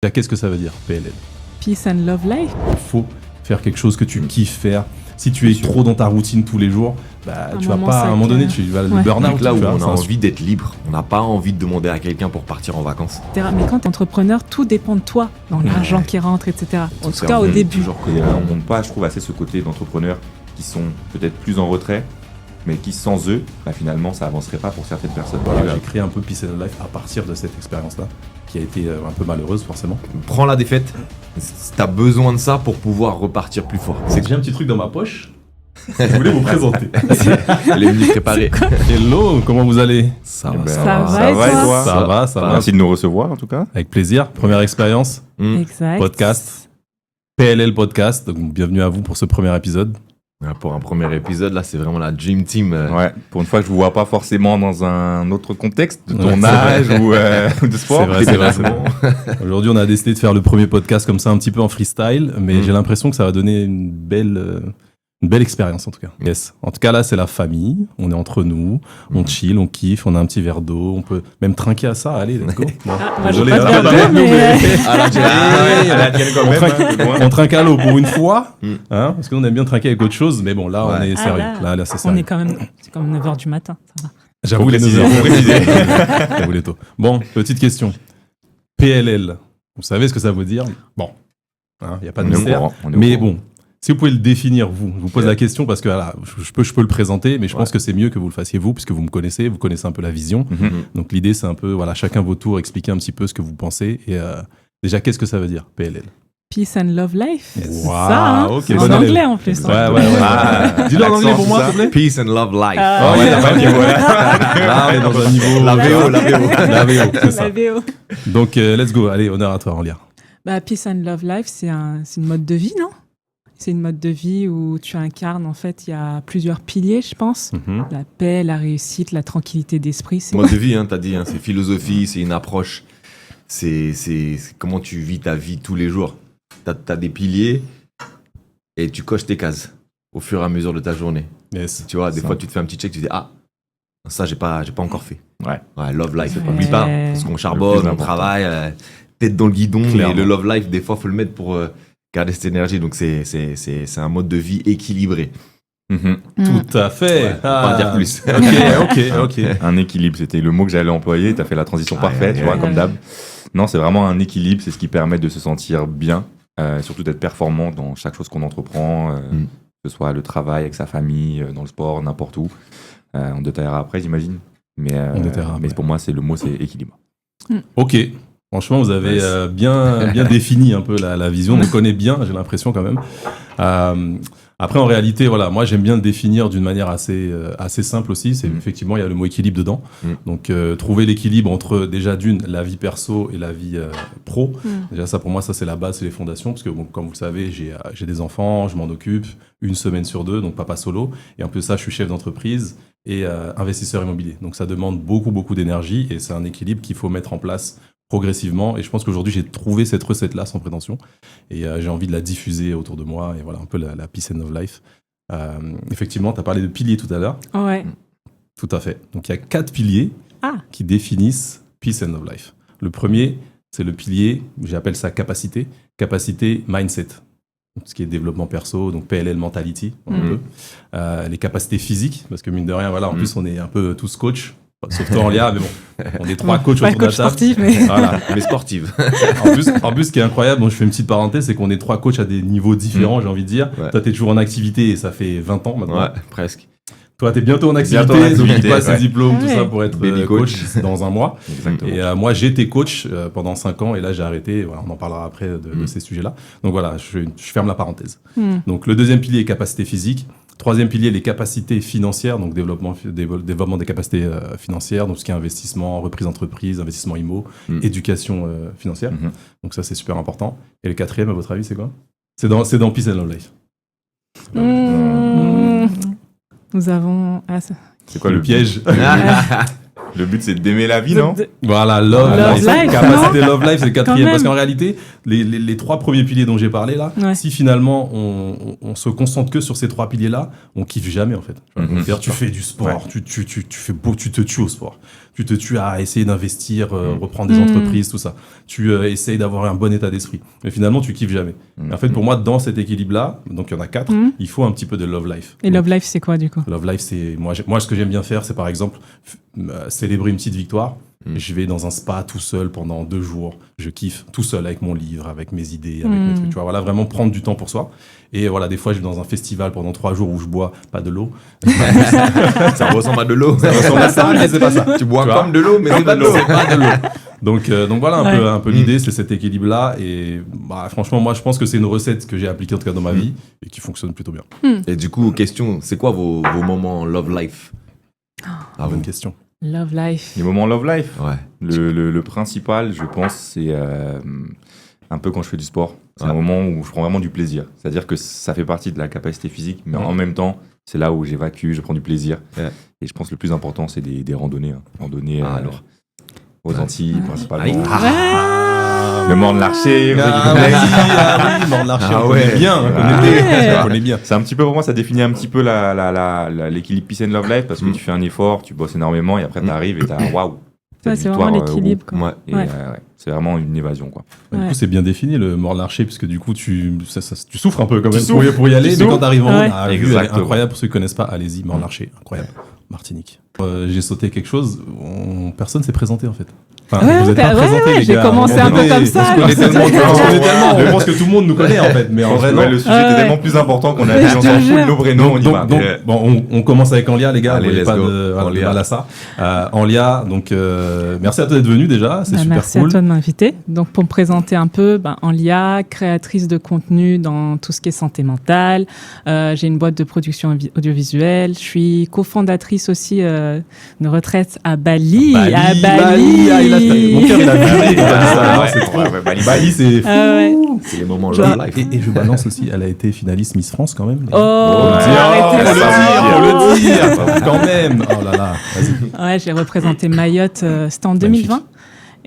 Déjà, qu'est-ce que ça veut dire, PLL? Peace and Love Life. Il faut faire quelque chose que tu kiffes faire. Si tu es trop dans ta routine tous les jours, tu vas pas, à un moment donné, tu vas le burn-out. Là où on a envie d'être libre, on n'a pas envie de demander à quelqu'un pour partir en vacances. Mais quand tu es entrepreneur, tout dépend de toi, dans l'argent qui rentre, etc. En tout cas, au début. On montre pas, je trouve, assez ce côté d'entrepreneurs qui sont peut-être plus en retrait, mais qui sans eux, finalement, ça avancerait pas pour certaines personnes. Voilà, j'ai créé un peu Peace and Life à partir de cette expérience-là, qui a été un peu malheureuse forcément. Prends la défaite, t'as besoin de ça pour pouvoir repartir plus fort. J'ai un petit truc dans ma poche, je voulais vous présenter. Elle est venue préparer. Hello, comment vous allez? Ça va, ça va et toi? Ça va. Merci de nous recevoir en tout cas. Avec plaisir, première expérience, Exact. podcast, PLL Podcast, donc bienvenue à vous pour ce premier épisode. Pour un premier épisode, là, c'est vraiment la Dream Team. Ouais, pour une fois, je vous vois pas forcément dans un autre contexte de tournage ou de sport. C'est vrai. Aujourd'hui, on a décidé de faire le premier podcast comme ça, un petit peu en freestyle, mais j'ai l'impression que ça va donner une belle expérience en tout cas. Yes. En tout cas, là, c'est la famille. On est entre nous, on chill, on kiffe, on a un petit verre d'eau, on peut même trinquer à ça. Allez, let's go. Bon. Désolé. On trinque à l'eau pour une fois, parce qu'on aime bien trinquer avec autre chose, mais bon, là, on est sérieux. Là, c'est sérieux. C'est comme 9h du matin, ça va. J'avoue les 9h. J'avoue les tôt. Bon, petite question. PLL, vous savez ce que ça veut dire? Bon, il n'y a pas de mystère. Mais bon, si vous pouvez le définir, je vous pose la question parce que voilà, je peux le présenter, mais je pense que c'est mieux que vous le fassiez vous, puisque vous me connaissez, vous connaissez un peu la vision. Donc l'idée, c'est un peu, voilà, chacun votre tour, expliquer un petit peu ce que vous pensez. Et déjà, qu'est-ce que ça veut dire, PLL? Peace and Love Life. Wow, C'est ça, hein? okay, en anglais en plus. Ouais. Dis-le en anglais pour moi, s'il te plaît. Peace and Love Life. T'as pas le niveau. Là, on est dans un niveau. La VO, c'est ça. La VO. Donc, let's go. Allez, honneur à toi, en lire. Peace and Love Life, c'est une mode de vie, non? C'est une mode de vie où tu incarnes, en fait, il y a plusieurs piliers, je pense. La paix, la réussite, la tranquillité d'esprit. Mode de vie, t'as dit, c'est philosophie, c'est une approche. C'est comment tu vis ta vie tous les jours. T'as des piliers et tu coches tes cases au fur et à mesure de ta journée. Yes. Tu vois, des fois, tu te fais un petit check, tu te dis, ça, j'ai pas encore fait. Ouais, love life, n'oublie pas. Parce qu'on charbonne, on travaille, tête dans le guidon. Clairement. Et le love life, des fois, faut le mettre pour garder cette énergie. Donc, c'est un mode de vie équilibré. Tout à fait. Ouais, faut pas en dire plus. Ok. Un équilibre, c'était le mot que j'allais employer. Tu as fait la transition parfaite, tu vois, comme d'hab. Non, c'est vraiment un équilibre, c'est ce qui permet de se sentir bien, surtout d'être performant dans chaque chose qu'on entreprend, que ce soit le travail, avec sa famille, dans le sport, n'importe où. On détaillera après, j'imagine. Mais pour moi, le mot, c'est équilibre. Ok. Franchement, vous avez bien défini un peu la vision. On connaît bien, j'ai l'impression quand même. Après, en réalité, voilà, moi j'aime bien le définir d'une manière assez simple aussi. C'est effectivement, il y a le mot équilibre dedans. Donc, trouver l'équilibre entre déjà la vie perso et la vie pro. Déjà, ça pour moi, ça c'est la base, c'est les fondations. Parce que bon, comme vous le savez, j'ai des enfants, je m'en occupe une semaine sur deux, donc papa solo. Et en plus de ça, je suis chef d'entreprise et investisseur immobilier. Donc, ça demande beaucoup d'énergie et c'est un équilibre qu'il faut mettre en place progressivement, et je pense qu'aujourd'hui j'ai trouvé cette recette-là sans prétention, et j'ai envie de la diffuser autour de moi, et voilà un peu la peace and love life. Effectivement, tu as parlé de piliers tout à l'heure. Ouais. Tout à fait. Donc il y a 4 piliers qui définissent peace and love life. Le premier, c'est le pilier, j'appelle ça capacité mindset. Donc, ce qui est développement perso, donc PLL mentality, les capacités physiques, parce que mine de rien, voilà, en plus on est un peu tous coach. Sauf toi en Lia, mais bon, on est 3 coachs autour de la table. Sportif, mais... Voilà. Mais sportive. En plus, ce qui est incroyable, bon, je fais une petite parenthèse, c'est qu'on est 3 coachs à des niveaux différents, j'ai envie de dire. Ouais. Toi, t'es toujours en activité et ça fait 20 ans maintenant. Ouais, presque. Toi, t'es bientôt en activité, donc tu passes tes diplômes, tout ça pour être coach dans un mois. Exactement. Et moi, j'ai été coach pendant 5 ans et là, j'ai arrêté. Voilà, on en parlera après de ces sujets-là. Donc voilà, je ferme la parenthèse. Donc le deuxième pilier, capacité physique. Troisième pilier, les capacités financières, donc développement des capacités financières, donc ce qui est investissement, reprise d'entreprise, investissement IMO, éducation financière. Donc ça, c'est super important. Et le quatrième, à votre avis, c'est quoi? C'est dans Peace and Love Life. Nous avons... C'est quoi le piège? Le but, c'est d'aimer la vie, non? Voilà, Love Life. Life, Capacité Love Life, c'est le quatrième. Quand Parce même. qu'en réalité, les 3 premiers piliers dont j'ai parlé là, Ouais. si finalement on se concentre que sur ces 3 piliers-là, on kiffe jamais en fait. C'est-à-dire, tu fais du sport, tu te tues au sport. Tu te tues à essayer d'investir, reprendre des entreprises, tout ça. Tu essayes d'avoir un bon état d'esprit. Mais finalement, tu kiffes jamais. Et en fait, pour moi, dans cet équilibre-là, donc il y en a 4, il faut un petit peu de Love Life. Et Love Life, c'est quoi du coup? Love Life, c'est moi ce que j'aime bien faire, c'est par exemple célébrer une petite victoire. Je vais dans un spa tout seul pendant 2 jours. Je kiffe tout seul avec mon livre, avec mes idées, avec mes trucs. Tu vois, voilà, vraiment prendre du temps pour soi. Et voilà, des fois, je vais dans un festival pendant 3 jours où je bois pas de l'eau. Ça ressemble à de l'eau. Ça ressemble à ça, mais c'est pas ça. Tu bois Tu vois comme de l'eau, mais c'est pas de l'eau. C'est pas de l'eau. Donc voilà Ouais. un peu l'idée, c'est cet équilibre-là. Et franchement, moi, je pense que c'est une recette que j'ai appliquée en tout cas dans ma vie et qui fonctionne plutôt bien. Et du coup, question, c'est quoi vos moments love life? Bonne question. Love Life. Les moments love life. Ouais. Le principal, je pense, c'est un peu quand je fais du sport. C'est un moment où je prends vraiment du plaisir. C'est-à-dire que ça fait partie de la capacité physique, mais en même temps, c'est là où j'évacue, je prends du plaisir. Ouais. Et je pense que le plus important, c'est des randonnées. Randonnées alors. aux Antilles, principalement. Ah. Le Mont de l'Archer. Oui, Mort de l'Archer, on connaît bien. On connaît bien. C'est un petit peu, pour moi, ça définit un petit peu l'équilibre peace and love life parce que tu fais un effort, tu bosses énormément et après tu arrives et t'as waouh. Ouais, c'est vraiment l'équilibre, quoi. Ouais. Et c'est vraiment une évasion, quoi. Du Ouais. coup, c'est bien défini le Mort de l'Archer, puisque du coup, tu souffres un peu quand Tu même souffres. pour y aller, Tu mais quand souffres. t'arrives en haut, Ouais. la vue, elle est Exactement. incroyable. Pour ceux qui connaissent pas, allez-y, Mort de l'Archer, incroyable. Martinique. J'ai sauté quelque chose, personne s'est présenté en fait. Enfin, Ouais, vous êtes pas ouais, présentés, ouais, les j'ai gars. commencé À un peu moment comme donné, ça, On se connaît alors. tellement, je pense que tout le monde nous connaît en fait, mais en vrai, non. Le sujet Ouais. était tellement plus important qu'on a Ouais, dit je on te s'en fout jure. de nos prénoms, on y va. Donc, bon, on commence avec Enlia, les gars. Allez, Vous voyez let's pas go. de Enlia. mal à ça. Enlia, donc merci à toi d'être venu déjà, c'est super Merci cool. à toi de m'inviter. Donc, pour me présenter un peu, Enlia, créatrice de contenu dans tout ce qui est santé mentale. J'ai une boîte de production audiovisuelle. Je suis cofondatrice aussi de retraite à Bali. À Bali. Ah, mon cœur, il a vibré. Ah, C'est ouais, trop. ouais, Bali. Bali, c'est fou. Ouais. C'est les moments Genre- love life. Et je balance aussi, elle a été finaliste Miss France quand même. Oh, Faut arrêtez ça. le dire, quand même. Oh là là, vas-y. Ouais, j'ai représenté Mayotte, c'était en 2020.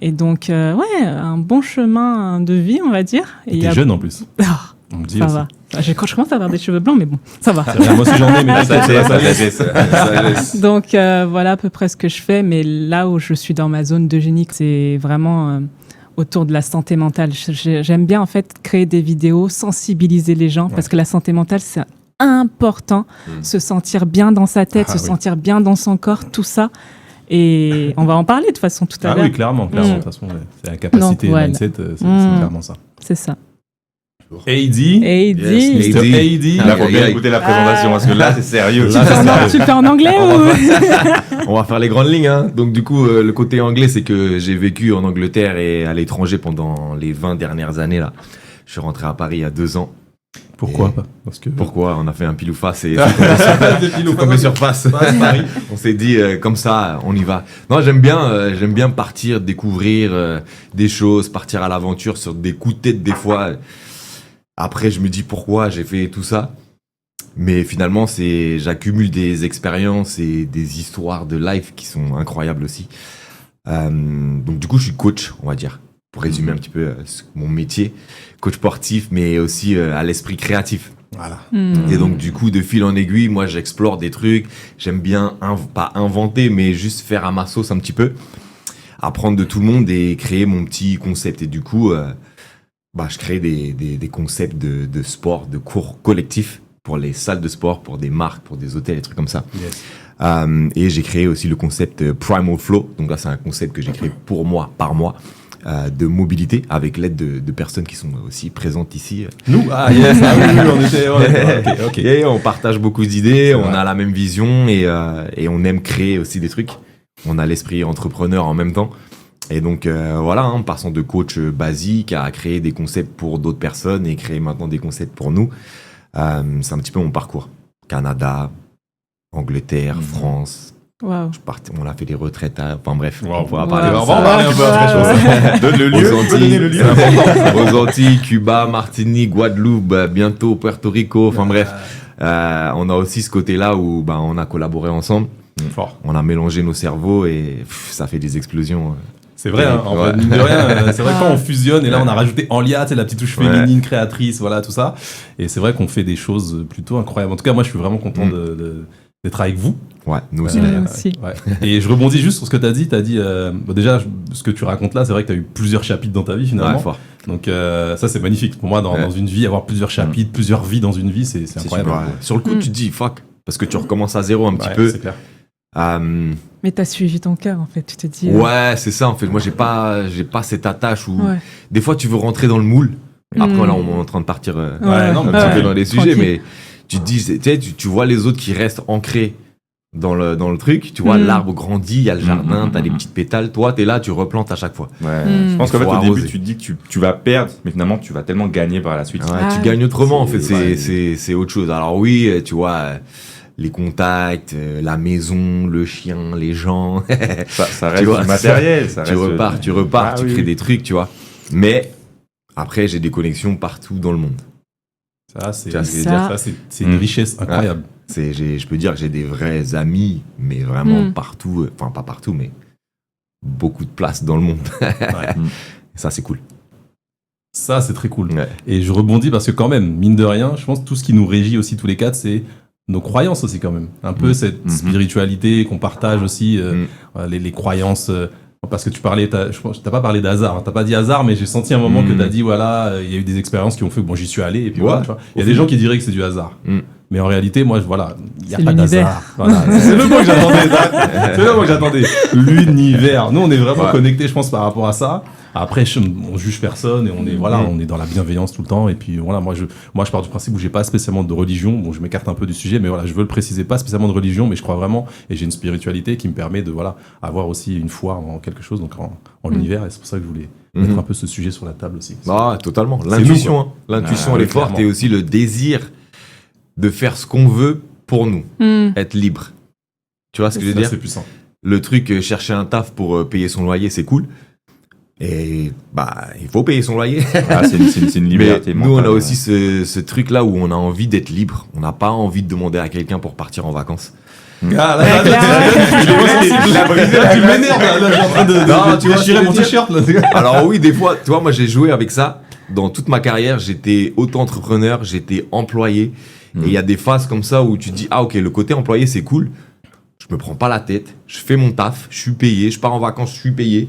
Et donc, un bon chemin de vie, on va dire. Et il y T'es a- jeune en plus. Ah, On me dit ça aussi. va. Je commence à avoir des cheveux blancs, mais bon, ça va. C'est vrai, moi aussi j'en ai, mais Ça, c'est la c'est- sagesse. Donc voilà à peu près ce que je fais, mais là où je suis dans ma zone d'eugénique, c'est vraiment autour de la santé mentale. J'aime bien en fait créer des vidéos, sensibiliser les gens, parce que la santé mentale, c'est important, se sentir bien dans sa tête, Ah, se oui. sentir bien dans son corps, tout ça. Et on va en parler de toute façon tout à Ah l'heure. oui, clairement. De toute façon, ouais. C'est la capacité, Donc, le voilà. mindset, c'est clairement ça. C'est ça. Heidi. Et Yes, Mr. Heidi. Là, faut Aïe, bien aïe. écouter la présentation parce que là, c'est sérieux. Là, Tu le fais en anglais ou On va faire les grandes lignes. Hein. Donc du coup, le côté anglais, c'est que j'ai vécu en Angleterre et à l'étranger pendant les 20 dernières années. Là. Je suis rentré à Paris il y a 2 ans. Pourquoi Et pas Parce que Pourquoi? On a fait un pile ou face et Des pile ou c'est tombé sur face. On s'est dit comme ça, on y va. Non, j'aime bien partir, découvrir des choses, partir à l'aventure sur des coups de tête des fois. Après, je me dis pourquoi j'ai fait tout ça. Mais finalement, j'accumule des expériences et des histoires de life qui sont incroyables aussi. Donc du coup, je suis coach, on va dire, pour résumer un petit peu mon métier. Coach sportif, mais aussi à l'esprit créatif. voilà. Et donc, du coup, de fil en aiguille, moi, j'explore des trucs. J'aime bien, pas inventer, mais juste faire à ma sauce un petit peu. Apprendre de tout le monde et créer mon petit concept. Et du coup, je crée des concepts de sport, de cours collectifs pour les salles de sport, pour des marques, pour des hôtels, des trucs comme ça. Yes. Et j'ai créé aussi le concept Primal Flow. Donc là, c'est un concept que j'ai créé pour moi, par mois. De mobilité avec l'aide de personnes qui sont aussi présentes ici. Nous Ah, yes. Ah oui, on était. Ok. Et on partage beaucoup d'idées, C'est on vrai. a la même vision et on aime créer aussi des trucs. On a l'esprit entrepreneur en même temps. Et donc voilà, en passant de coach basique à créer des concepts pour d'autres personnes et créer maintenant des concepts pour nous. C'est un petit peu mon parcours. Canada, Angleterre, France. Waouh. On a fait des retraites. Enfin bref, Wow. on pourra Wow. parler de On va ça. en parler un peu après, je pense. Donne le lieu. Aux Donner le Antilles, lieu. aux Antilles, Cuba, Martinique, Guadeloupe, bientôt Puerto Rico. Enfin bref, on a aussi ce côté-là où on a collaboré ensemble. Fort. On a mélangé nos cerveaux et ça fait des explosions. C'est vrai, hein, en fait, mine de rien, c'est vrai quand on fusionne, et là on a rajouté Enlia, la petite touche féminine, créatrice, voilà, tout ça. Et c'est vrai qu'on fait des choses plutôt incroyables. En tout cas, moi je suis vraiment content d'être avec vous. Ouais, nous aussi. aussi. Ouais. Et je rebondis juste sur ce que tu as dit. Tu as dit, déjà, ce que tu racontes là, c'est vrai que tu as eu plusieurs chapitres dans ta vie finalement. Ouais, fort. Donc ça, c'est magnifique. Pour moi, dans une vie, avoir plusieurs chapitres, plusieurs vies dans une vie, c'est incroyable. Super, ouais. Sur le coup, tu te dis fuck, parce que tu recommences à zéro un petit peu. C'est clair. Mais t'as suivi ton cœur, en fait. Tu te dis. Ouais, c'est ça, en fait. Moi, j'ai pas cette attache où des fois tu veux rentrer dans le moule. Après, là, on est en train de partir non, mais un petit peu dans les sujets, tranquille. mais tu te dis, tu vois les autres qui restent ancrés dans le truc. Tu vois, l'arbre grandit, il y a le jardin, t'as des petites pétales. Toi, t'es là, tu replantes à chaque fois. Ouais. Je pense qu'en fait, Faut au début, arroser. tu te dis que tu vas perdre, mais finalement, tu vas tellement gagner par la suite. Ouais, tu gagnes autrement, en fait. c'est- C'est autre chose. Alors oui, tu vois, les contacts, la maison, le chien, les gens. Ça reste vois, du matériel. Ça tu reste... repars, Ah tu oui. crées des trucs, tu vois. Mais après, j'ai des connexions partout dans le monde. Ça, c'est Tu vois ce que je veux dire, c'est une richesse incroyable. Je peux dire que j'ai des vrais amis, mais vraiment partout, enfin pas partout, mais beaucoup de places dans le monde. Ouais. Ça, c'est cool. Ça, c'est très cool. Ouais. Et je rebondis parce que quand même, mine de rien, je pense que tout ce qui nous régit aussi tous les quatre, c'est nos croyances aussi quand même. Un peu cette spiritualité qu'on partage aussi, les croyances. Parce que tu parlais, t'as pas parlé d'hasard, hein. T'as pas dit hasard, mais j'ai senti un moment que t'as dit voilà, il y a eu des expériences qui ont fait que bon, j'y suis allé et puis voilà. Tu vois. Il y a des gens qui diraient que c'est du hasard. Mais en réalité, moi, voilà, il n'y a C'est pas l'univers. d'hasard. Voilà. C'est le mot que j'attendais. C'est le mot que j'attendais. L'univers. Nous, on est vraiment connectés, je pense, par rapport à ça. Après, on juge personne et on est, voilà, on est dans la bienveillance tout le temps. Et puis, voilà, moi, je pars du principe où j'ai pas spécialement de religion. Bon, je m'écarte un peu du sujet, mais voilà, je veux le préciser, pas spécialement de religion, mais je crois vraiment, et j'ai une spiritualité qui me permet de, voilà, avoir aussi une foi en quelque chose, donc en l'univers. Et c'est pour ça que je voulais mettre un peu ce sujet sur la table aussi. Ah, totalement. C'est L'intuition, nous, hein. L'intuition, Ah, elle est oui, forte, clairement. et aussi le désir de faire ce qu'on veut pour nous, être libre. Tu vois ce que je veux dire? C'est puissant. Le truc, chercher un taf pour payer son loyer, c'est cool. Et bah, il faut payer son loyer. Ah, c'est une liberté. Mais nous, on a mentale, aussi ce truc-là où on a envie d'être libre. On n'a pas envie de demander à quelqu'un pour partir en vacances. Ah, là, tu m'énerves, là, je suis en train Non, tu de vois déchirer ce que mon je veux t-shirt, là. Alors oui, des fois, tu vois, moi j'ai joué avec ça. Dans toute ma carrière, j'étais auto-entrepreneur, j'étais employé. Et il y a des phases comme ça où tu te dis, ah ok, le côté employé, c'est cool. Je me prends pas la tête, je fais mon taf, je suis payé, je pars en vacances, je suis payé.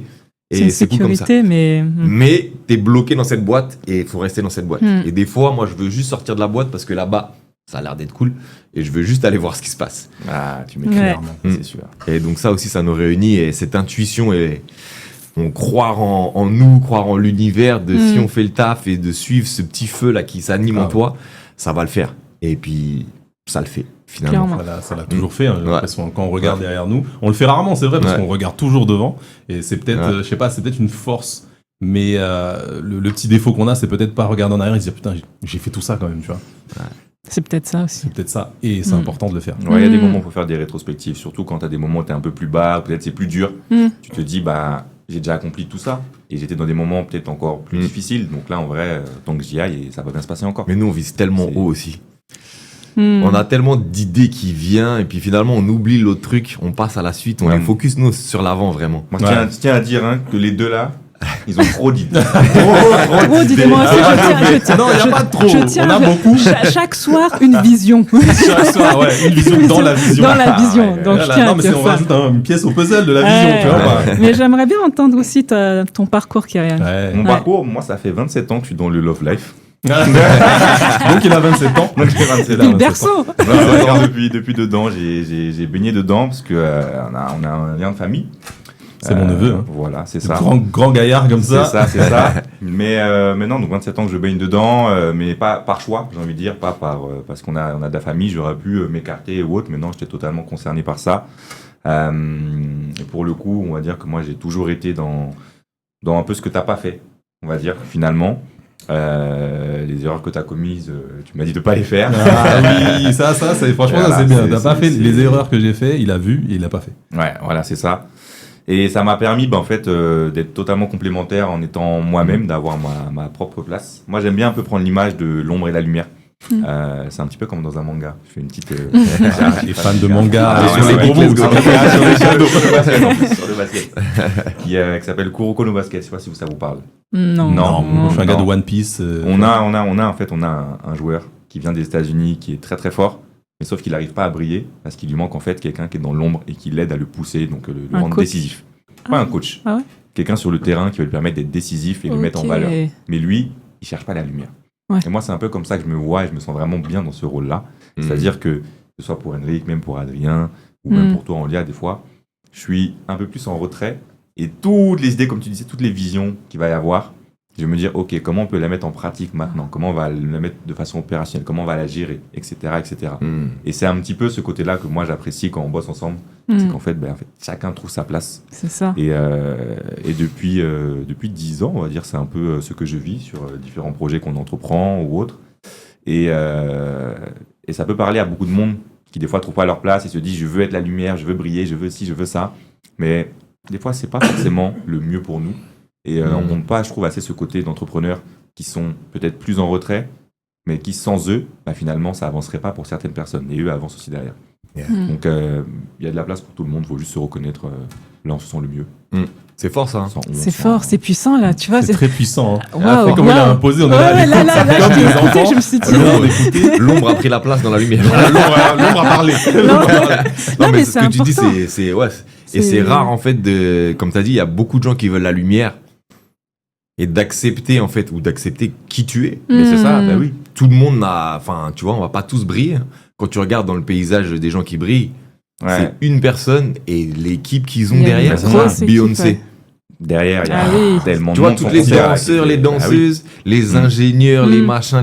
C'est une Et c'est cool comme ça. sécurité, mais. Mais t'es bloqué dans cette boîte et il faut rester dans cette boîte. Et des fois, moi, je veux juste sortir de la boîte parce que là-bas, ça a l'air d'être cool. Et je veux juste aller voir ce qui se passe. Ah, tu mets Ouais. clairement, c'est sûr. Et donc ça aussi, ça nous réunit. Et cette intuition, et on croire en nous, croire en l'univers, de si on fait le taf et de suivre ce petit feu là qui s'anime en toi, ça va le faire. Et puis, ça le fait, finalement. Clairement. Ça l'a toujours fait, hein, j'ai Ouais. l'impression. Quand on regarde derrière nous, on le fait rarement, c'est vrai, parce qu'on regarde toujours devant. Et c'est peut-être, je sais pas, c'est peut-être une force. Mais le petit défaut qu'on a, c'est peut-être pas regarder en arrière et se dire putain, j'ai fait tout ça quand même, tu vois. C'est peut-être ça aussi. C'est peut-être ça. Et c'est important de le faire. Ouais, il y a des moments où il faut faire des rétrospectives, surtout quand tu as des moments où tu es un peu plus bas, peut-être c'est plus dur. Tu te dis, bah, j'ai déjà accompli tout ça. Et j'étais dans des moments peut-être encore plus difficiles. Donc là, en vrai, tant que j'y aille, ça va bien se passer encore. Mais nous, on vise tellement C'est- haut aussi. On a tellement d'idées qui viennent et puis finalement, on oublie l'autre truc, on passe à la suite, on Ouais. est focus, nous, sur l'avant, vraiment. Moi, je tiens à dire que les deux là, ils ont trop d'idées. Oh, dis-moi aussi, je tiens. Non, il n'y a pas de trop. Je tiens, On a beaucoup. Chaque soir, une vision. Chaque soir, ouais, une vision dans la vision. Dans la vision. Donc, je Voilà. tiens Non, à mais dire on ça. rajoute une pièce au puzzle de la vision, tu vois. Ouais. Mais j'aimerais bien entendre aussi ton parcours, Kyrian. Ouais. Mon parcours, moi, ça fait 27 ans que je suis dans le Love Life. Donc il a 27 ans. Donc j'ai 27 Depuis ans. le berceau. Depuis dedans, j'ai baigné dedans parce que on a un lien de famille. C'est mon neveu. Hein. Voilà, c'est ça. Grand gaillard comme ça. C'est ça. Mais non, donc 27 ans que je baigne dedans, mais pas par choix, j'ai envie de dire, pas parce qu'on a de la famille, j'aurais pu m'écarter ou autre, mais non, j'étais totalement concerné par ça. Et pour le coup, on va dire que moi, j'ai toujours été dans un peu ce que t'as pas fait, on va dire, finalement. Les erreurs que tu as commises, tu m'as dit de pas les faire. Ah oui, ça, franchement, Voilà, ça c'est bien. c'est- T'as pas c'est- fait les c'est- erreurs que j'ai fait, il a vu et il a pas fait. Ouais, voilà, c'est ça. Et ça m'a permis, en fait, d'être totalement complémentaire en étant moi-même, d'avoir ma propre place. Moi, j'aime bien un peu prendre l'image de l'ombre et la lumière. C'est un petit peu comme dans un manga. Je fais une petite. Les fans de manga, sur les gros mots, sur le basket. Qui s'appelle Kuroko no Basket. Je sais pas si ça vous parle. Non. Non, je suis un gars de One Piece. On a un joueur qui vient des États-Unis qui est très très fort, mais sauf qu'il n'arrive pas à briller parce qu'il lui manque en fait quelqu'un qui est dans l'ombre et qui l'aide à le pousser, donc le rendre décisif. Pas un coach. Ah ouais. Quelqu'un sur le terrain qui va lui permettre d'être décisif et de le mettre en valeur. Mais lui, il cherche pas la lumière. Ouais. Et moi, c'est un peu comme ça que je me vois et je me sens vraiment bien dans ce rôle-là. C'est-à-dire que ce soit pour Henrik, même pour Adrien, ou même pour toi, Anlia, des fois, je suis un peu plus en retrait. Et toutes les idées, comme tu disais, toutes les visions qu'il va y avoir, je vais me dire, OK, comment on peut la mettre en pratique maintenant? Comment on va la mettre de façon opérationnelle? Comment on va la gérer? Etc. etc. Et c'est un petit peu ce côté-là que moi, j'apprécie quand on bosse ensemble. C'est qu'en fait, chacun trouve sa place. C'est ça. Et depuis 10 ans, on va dire, c'est un peu ce que je vis sur différents projets qu'on entreprend ou autres. Et ça peut parler à beaucoup de monde qui, des fois, ne trouvent pas leur place et se disent, je veux être la lumière, je veux briller, je veux ci, je veux ça. Mais des fois, ce n'est pas forcément le mieux pour nous. Et on ne montre pas, je trouve, assez ce côté d'entrepreneurs qui sont peut-être plus en retrait, mais qui, sans eux, finalement, ça n'avancerait pas pour certaines personnes. Et eux avancent aussi derrière. Donc, il y a de la place pour tout le monde. Il faut juste se reconnaître là, on se sent le mieux. C'est fort, ça. C'est fort, c'est puissant, là. Tu vois, c'est très puissant. Hein. Wow, Après, comme il a imposé, on est là, je t'ai écouté, je me suis dit... L'ombre a pris la place dans la lumière. L'ombre a parlé. Non, mais c'est ce que tu dis, important. c'est rare, en fait, comme tu as dit, il y a beaucoup de gens qui veulent la lumière et d'accepter, en fait, ou d'accepter qui tu es. Mais c'est ça, bah oui. Tout le monde n'a... Enfin, tu vois, on va pas tous briller. Quand tu regardes dans le paysage des gens qui brillent, c'est une personne et l'équipe qu'ils ont derrière, c'est Beyoncé. Derrière, il y a tellement de monde. Tu vois, tous les concert, danseurs, les danseuses, les ingénieurs, les machins,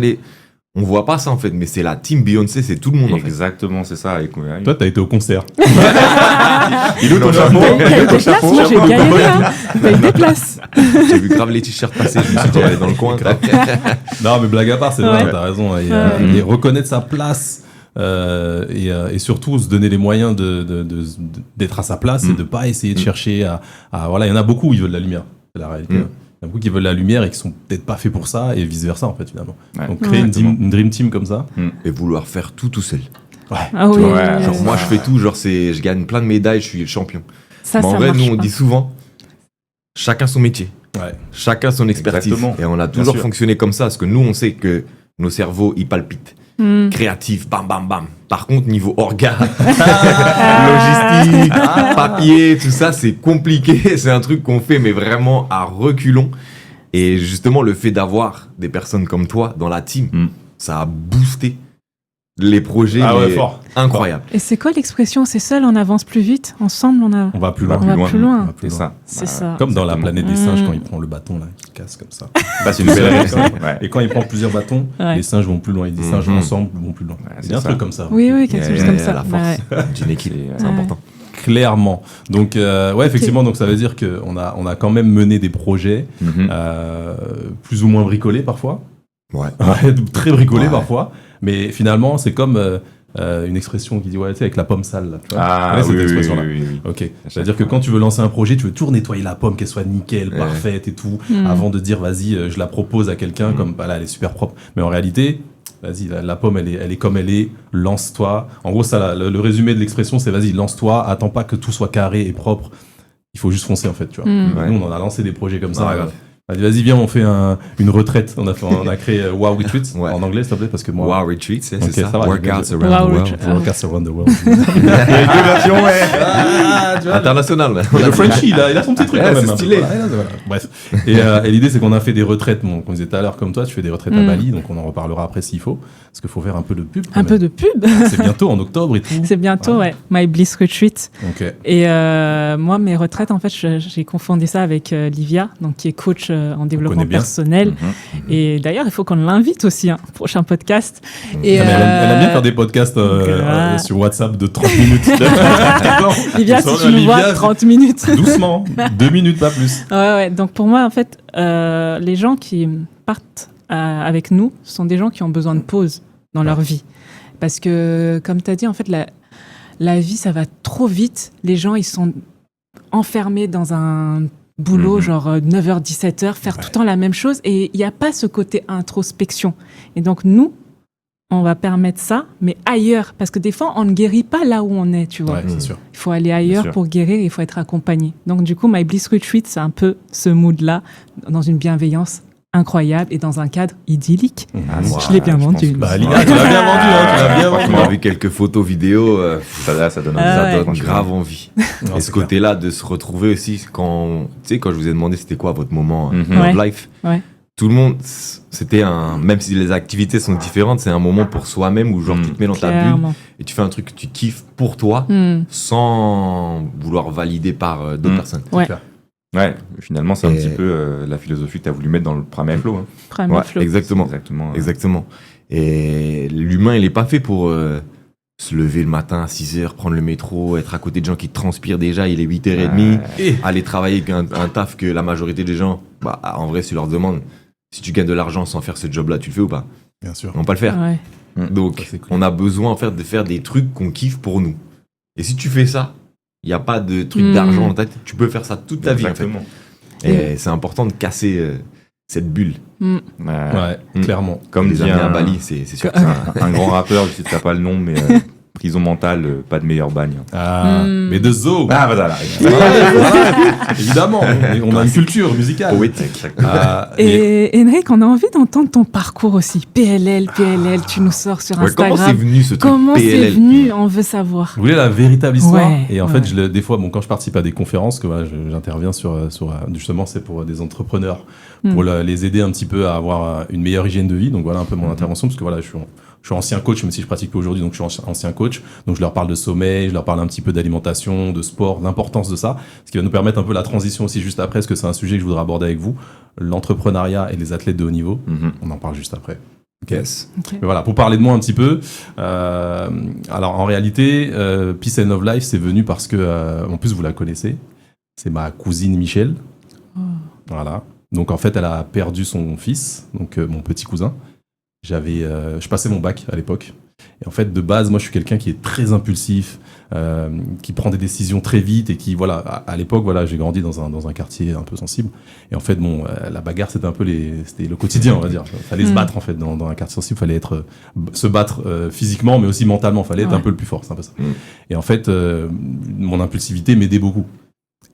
on voit pas ça en fait, mais c'est la team Beyoncé, c'est tout le monde en fait. Exactement, c'est ça. Toi, t'as été au concert. Il est ton chapeau. Moi, j'ai galéré, hein. T'as eu des places. J'ai vu grave les t-shirts passer, je me suis dit, elle est dans le coin. Non, mais blague à part, c'est vrai, t'as raison. Et reconnaître sa place. Et surtout se donner les moyens d'être à sa place et de pas essayer de chercher voilà, il y en a beaucoup, ils veulent la lumière, c'est la réalité. Il y en a beaucoup qui veulent la lumière et qui sont peut-être pas faits pour ça et vice versa en fait finalement. Donc créer une dream team comme ça et vouloir faire tout seul. Ah oui, genre moi je fais tout, genre je gagne plein de médailles, je suis le champion. Ça, mais en vrai nous on dit souvent chacun son métier, chacun son expertise. Exactement. Et on a toujours fonctionné comme ça parce que nous on sait que nos cerveaux ils palpitent. Créatif, bam bam bam. Par contre, niveau orga, logistique, papier, tout ça, c'est compliqué. C'est un truc qu'on fait, mais vraiment à reculons. Et justement, le fait d'avoir des personnes comme toi dans la team, ça a boosté les projets. Fort. Incroyable. Et c'est quoi l'expression? C'est seul, on avance plus vite. Ensemble, on va plus loin. C'est ça. C'est ça. Comme dans la planète des singes, quand il prend le bâton, là, il casse comme ça. C'est une belle réflexion. Et quand il prend plusieurs bâtons, les singes vont plus loin. Les singes ensemble vont plus loin. Il y a un truc comme ça. Oui, quelque chose comme ça. La force d'une équipe, c'est important. Clairement. Donc, effectivement, donc ça veut dire qu'on a quand même mené des projets plus ou moins bricolés parfois. Très bricolés parfois. Mais finalement, c'est comme une expression qui dit tu sais, avec la pomme sale. Là, tu vois cette expression-là. Oui. Ok. C'est-à-dire que quand tu veux lancer un projet, tu veux toujours nettoyer la pomme, qu'elle soit nickel, parfaite et tout, avant de dire vas-y, je la propose à quelqu'un comme là, elle est super propre. Mais en réalité, vas-y, la pomme, elle est comme elle est, lance-toi. En gros, ça, le résumé de l'expression, c'est vas-y, lance-toi, attends pas que tout soit carré et propre. Il faut juste foncer en fait, tu vois. Nous, on en a lancé des projets comme ça. Vas-y, viens, on fait une retraite. On a créé Wow Retreats en anglais, s'il te plaît, parce que moi. Wow Retreats, c'est ça. Workouts around the world. Il y a deux versions, international. Le Frenchie, il a son petit truc quand même. C'est stylé. Bref. Et l'idée, c'est qu'on a fait des retraites. Comme on disait tout à l'heure, comme toi, tu fais des retraites à Bali, donc on en reparlera après s'il faut. Parce qu'il faut faire un peu de pub. Un peu de pub. C'est bientôt en octobre et tout. C'est bientôt, My Bliss Retreat. Et moi, mes retraites, en fait, j'ai confondu ça avec Livia, donc qui est coach en développement personnel. Et d'ailleurs, il faut qu'on l'invite aussi, prochain podcast. Et elle aime bien faire des podcasts sur WhatsApp de 30 minutes. Livia, si tu nous vois, 30 minutes. Doucement, 2 minutes, pas plus. Ouais. Donc pour moi, en fait, les gens qui partent avec nous sont des gens qui ont besoin de pause dans leur vie. Parce que, comme tu as dit, en fait, la vie, ça va trop vite. Les gens, ils sont enfermés dans un boulot, genre 9h, 17h, faire tout le temps la même chose. Et il n'y a pas ce côté introspection. Et donc, nous, on va permettre ça, mais ailleurs. Parce que des fois, on ne guérit pas là où on est, tu vois. Ouais, c'est sûr. Il faut aller ailleurs sûr. pour guérir, il faut être accompagné. Donc, du coup, My Bliss Retreat, c'est un peu ce mood-là, dans une bienveillance incroyable et dans un cadre idyllique. Je l'ai bien vendu. Bah, Lina, tu l'as bien vendu, hein, tu l'as bien vendu. Franchement, vu quelques photos, vidéos, Ça donne envie. Ah ça ouais. donne grave envie. Non, Et c'est ce côté-là, de se retrouver aussi, quand je vous ai demandé c'était quoi votre moment Mhm. of Ouais. life, Ouais. tout le monde, c'était même si les activités sont différentes, c'est un moment pour soi-même où genre tu te mets dans ta bulle Clairement. et tu fais un truc que tu kiffes pour toi sans vouloir valider par d'autres personnes. Ouais. clair. Ouais, finalement, c'est un Et- petit peu la philosophie que tu as voulu mettre dans le Primal Flow. Hein. Primal Ouais, Flow. exactement. Exactement. Exactement. Et l'humain, il est pas fait pour se lever le matin à 6h, prendre le métro, être à côté de gens qui transpirent déjà, il est 8h30, Et aller travailler avec un taf que la majorité des gens, en vrai, si tu leur demandes si tu gagnes de l'argent sans faire ce job-là, tu le fais ou pas? bien sûr. Ils vont pas le faire. Ouais. Donc, Ça, c'est cool. on a besoin en fait de faire des trucs qu'on kiffe pour nous. Et si tu fais ça, il n'y a pas de truc Mm. d'argent dans ta tête, tu peux faire ça toute ta vie en fait. Exactement. Et c'est important de casser cette bulle. Mm. Ouais, clairement. Comme les dit amis à un, Bali, c'est sûr que un grand rappeur, je sais que t'as pas le nom, mais prison mentale, pas de meilleur bagne. Ah, mais de Zo. Ah, voilà. Évidemment, on a une culture musicale. Ah, Et Henrik, on a envie d'entendre ton parcours aussi. PLL, tu nous sors sur Ouais, comment c'est Instagram. venu ce truc Comment c'est PLL? venu? On veut savoir. Vous voulez la véritable histoire? Ouais, Et en ouais. fait, des fois, quand je participe à des conférences, que voilà, j'interviens sur justement, c'est pour des entrepreneurs, pour les aider un petit peu à avoir une meilleure hygiène de vie. Donc voilà un peu mon intervention, parce que voilà, je suis ancien coach, même si je pratique pas aujourd'hui, donc je suis ancien coach. Donc je leur parle de sommeil, je leur parle un petit peu d'alimentation, de sport, l'importance de ça, ce qui va nous permettre un peu la transition aussi juste après, parce que c'est un sujet que je voudrais aborder avec vous, l'entrepreneuriat et les athlètes de haut niveau. On en parle juste après. Ok. Yes. Ok. Mais voilà, pour parler de moi un petit peu, alors en réalité, Peace and Love Life, c'est venu parce que, en plus vous la connaissez, c'est ma cousine Michel. Voilà. Donc en fait, elle a perdu son fils, donc mon petit cousin. Je passais mon bac à l'époque. Et en fait, de base, moi, je suis quelqu'un qui est très impulsif, qui prend des décisions très vite et qui, voilà, à l'époque, voilà, j'ai grandi dans un quartier un peu sensible. Et en fait, bon, la bagarre, c'était un peu c'était le quotidien, on va dire. Fallait se battre, en fait, dans un quartier sensible. Fallait se battre physiquement, mais aussi mentalement. Fallait être un peu le plus fort, c'est un peu ça. Et en fait, mon impulsivité m'aidait beaucoup.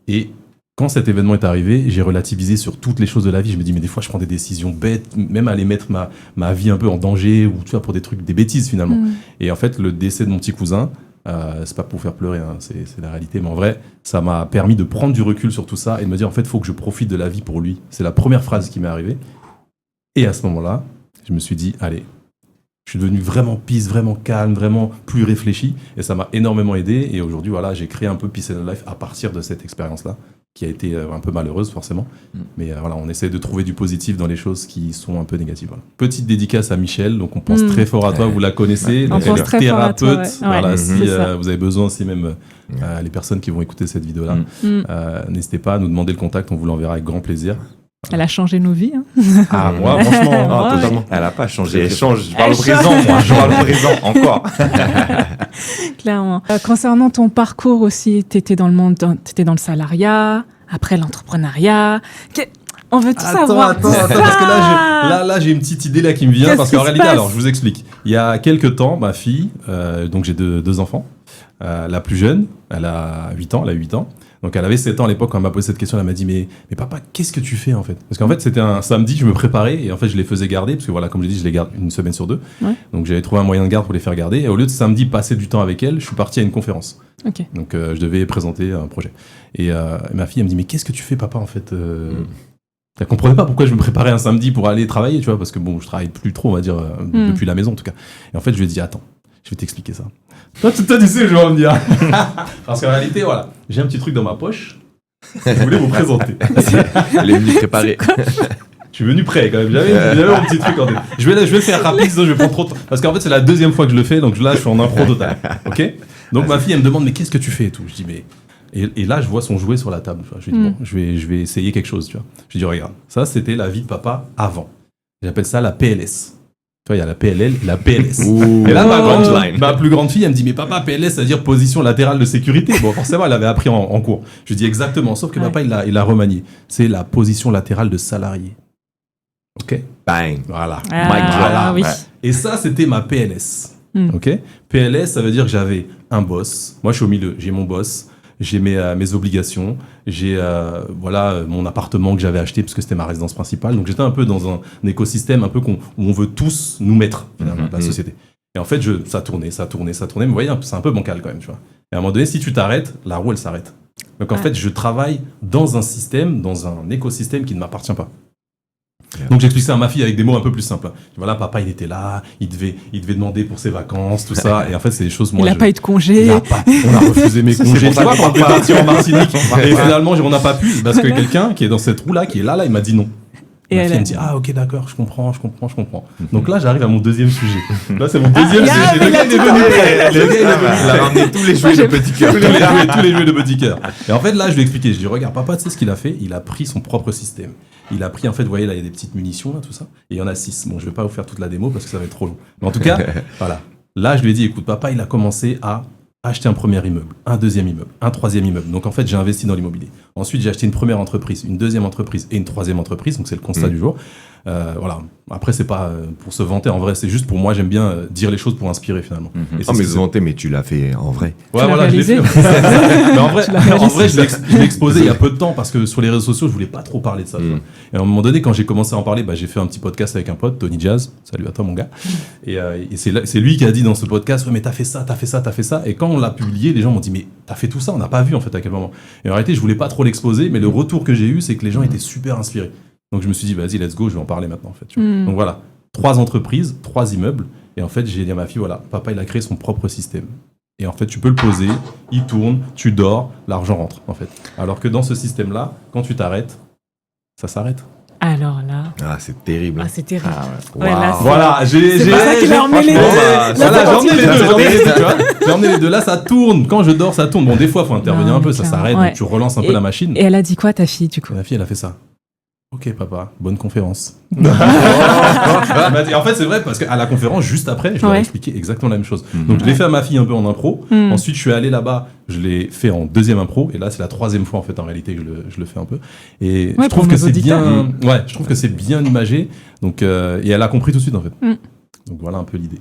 Et quand cet événement est arrivé, j'ai relativisé sur toutes les choses de la vie. Je me dis, mais des fois, je prends des décisions bêtes, même aller mettre ma vie un peu en danger, ou tu vois, pour des trucs, des bêtises finalement. Et en fait, le décès de mon petit cousin, c'est pas pour faire pleurer, hein, c'est la réalité, mais en vrai, ça m'a permis de prendre du recul sur tout ça et de me dire, en fait, il faut que je profite de la vie pour lui. C'est la première phrase qui m'est arrivée. Et à ce moment-là, je me suis dit, allez, je suis devenu vraiment peace, vraiment calme, vraiment plus réfléchi. Et ça m'a énormément aidé. Et aujourd'hui, voilà, j'ai créé un peu Peace and Life à partir de cette expérience-là, qui a été un peu malheureuse forcément. Mais voilà, on essaie de trouver du positif dans les choses qui sont un peu négatives. Voilà. Petite dédicace à Michel. Donc on pense très fort à toi, vous la connaissez. On Donc, elle pense est très fort à toi, thérapeute. ouais. Voilà, Ouais, si c'est ça. vous avez besoin, si même les personnes qui vont écouter cette vidéo-là, n'hésitez pas à nous demander le contact, on vous l'enverra avec grand plaisir. Elle a changé nos vies. Hein. Ah, moi, franchement, totalement. Elle a pas changé. Elle Très change. Je parle au Elle présent, moi. Je parle au présent, encore. Clairement. Concernant ton parcours aussi, t'étais dans le salariat, après l'entrepreneuriat. On veut tout savoir. Attends, parce que là, j'ai une petite idée là qui me vient, Qu'est-ce parce qui qu'en se réalité, passe alors, je vous explique. Il y a quelques temps, ma fille, donc j'ai deux enfants, la plus jeune, elle a 8 ans. Donc elle avait 7 ans à l'époque quand elle m'a posé cette question, elle m'a dit mais papa, qu'est-ce que tu fais en fait? Parce qu'en fait c'était un samedi, je me préparais et en fait je les faisais garder parce que voilà, comme je l'ai dit, je les garde une semaine sur 2. Ouais. Donc j'avais trouvé un moyen de garde pour les faire garder et au lieu de samedi passer du temps avec elle, je suis parti à une conférence. Okay. Donc je devais présenter un projet. Et ma fille elle me dit mais qu'est-ce que tu fais papa en fait Elle comprenait pas pourquoi je me préparais un samdi pour aller travailler, tu vois, parce que bon, je travaille plus trop, on va dire, depuis la maison en tout cas. Et en fait je lui ai dit attends, je vais t'expliquer ça. Toi, tu sais, je vais en venir. Parce qu'en réalité, voilà, j'ai un petit truc dans ma poche. Je voulais vous présenter. Elle est venue préparer. Je suis venu prêt quand même. J'avais mon petit truc en tête. Je vais le faire rapide, sinon je vais prendre trop de temps. Parce qu'en fait, c'est la deuxième fois que je le fais, donc là, je suis en impro total. Ok? Donc ma fille, elle me demande, mais qu'est-ce que tu fais et tout? Je dis, mais. Et là, je vois son jouet sur la table. Je lui dis, bon, je vais essayer quelque chose, tu vois. Je lui dis, regarde, ça, c'était la vie de papa avant. J'appelle ça la PLS. Tu vois, il y a la PLL et la PLS. Ouh. Et là, ma plus grande fille, elle me dit, mais papa, PLS, ça veut dire position latérale de sécurité. Bon, forcément, elle avait appris en cours. Je lui dis exactement, sauf que papa, il l'a remanié. C'est la position latérale de salarié. Ok. Bang. Voilà. Ah, oui. Ouais. Et ça, c'était ma PLS. Mm. Ok. PLS, ça veut dire que j'avais un boss. Moi, je suis au milieu. J'ai mon boss. J'ai mes obligations. J'ai mon appartement que j'avais acheté parce que c'était ma résidence principale. Donc j'étais un peu dans un écosystème un peu où on veut tous nous mettre finalement, la société. Et en fait, ça tournait. Mais vous voyez, c'est un peu bancal quand même, tu vois. Et à un moment donné, si tu t'arrêtes, la roue elle s'arrête. Donc en fait, je travaille dans un système, dans un écosystème qui ne m'appartient pas. Donc j'explique ça à ma fille avec des mots un peu plus simples. Voilà, papa il était là, il devait demander pour ses vacances, tout ça. Et en fait c'est des choses moi. Il n'a pas eu de congé. On a refusé mes congés. Tu vois, quand on est parti en Martinique et finalement on n'a pas pu parce que quelqu'un qui est dans cette roue là, qui est là, il m'a dit non. Et ma fille elle me dit ok d'accord, je comprends. Donc là j'arrive à mon deuxième sujet. Là c'est mon deuxième sujet. Le gars il est venu prêt. Il a ramené tous les jouets de petit cœur. tous les jouets de petit cœur. Et en fait là je lui ai expliqué, je dis regarde papa, tu sais ce qu'il a fait, il a pris son propre système. Il a pris en fait, vous voyez là il y a des petites munitions là tout ça, et il y en a 6. Bon je vais pas vous faire toute la démo parce que ça va être trop long. Mais en tout cas voilà. Là je lui ai dit écoute papa, il a commencé à acheter un premier immeuble, un deuxième immeuble, un troisième immeuble. Donc en fait, j'ai investi dans l'immobilier. Ensuite, j'ai acheté une première entreprise, une deuxième entreprise et une troisième entreprise. Donc c'est le constat du jour. Voilà. Après, c'est pas pour se vanter. En vrai, c'est juste pour moi, j'aime bien dire les choses pour inspirer finalement. Et mais se vanter, mais tu l'as fait en vrai. Ouais, voilà, je l'ai fait. Mais en vrai, je l'ai exposé il y a peu de temps parce que sur les réseaux sociaux, je voulais pas trop parler de ça. Et à un moment donné, quand j'ai commencé à en parler, j'ai fait un petit podcast avec un pote, Tony Jazz. Salut à toi, mon gars. Et c'est lui qui a dit dans ce podcast, ouais, mais t'as fait ça. Et quand on l'a publié, les gens m'ont dit, mais t'as fait tout ça, on n'a pas vu en fait à quel moment. Et en réalité, je voulais pas trop l'exposer, mais le retour que j'ai eu, c'est que les gens étaient super inspirés. Donc je me suis dit, vas-y, let's go, je vais en parler maintenant en fait. Tu vois. Donc voilà, 3 entreprises, 3 immeubles. Et en fait, j'ai dit à ma fille, voilà, papa, il a créé son propre système. Et en fait, tu peux le poser, il tourne, tu dors, l'argent rentre en fait. Alors que dans ce système-là, quand tu t'arrêtes, ça s'arrête. Alors là. Ah, c'est terrible. Ah, c'est terrible. Ouais, là, c'est- Voilà, C'est pour ça qu'il a emmené les deux. Voilà, La j'ai emmené les partie- deux, tu vois. J'ai emmené les deux. Là, ça tourne. Quand je dors, ça tourne. Bon, des fois, il faut intervenir Non, un peu, mais ça clairement. s'arrête, Ouais. donc tu relances un peu la machine. Et elle a dit quoi, ta fille, du coup? Et ma fille, elle a fait ça. Ok, papa, bonne conférence. Elle m'a dit- en fait, c'est vrai, parce qu'à la conférence, juste après, je leur ai Ouais. expliqué exactement la même chose. Donc, je l'ai fait à ma fille un peu en impro. Ensuite, je suis allé là-bas, je l'ai fait en deuxième impro. Et là, c'est la 3e fois, en fait, en réalité, que je le fais un peu. Et Ouais, je trouve pour que nos c'est auditeurs. bien, ouais, je trouve que c'est bien imagé. Donc, et elle a compris tout de suite, en fait. Donc, voilà un peu l'idée.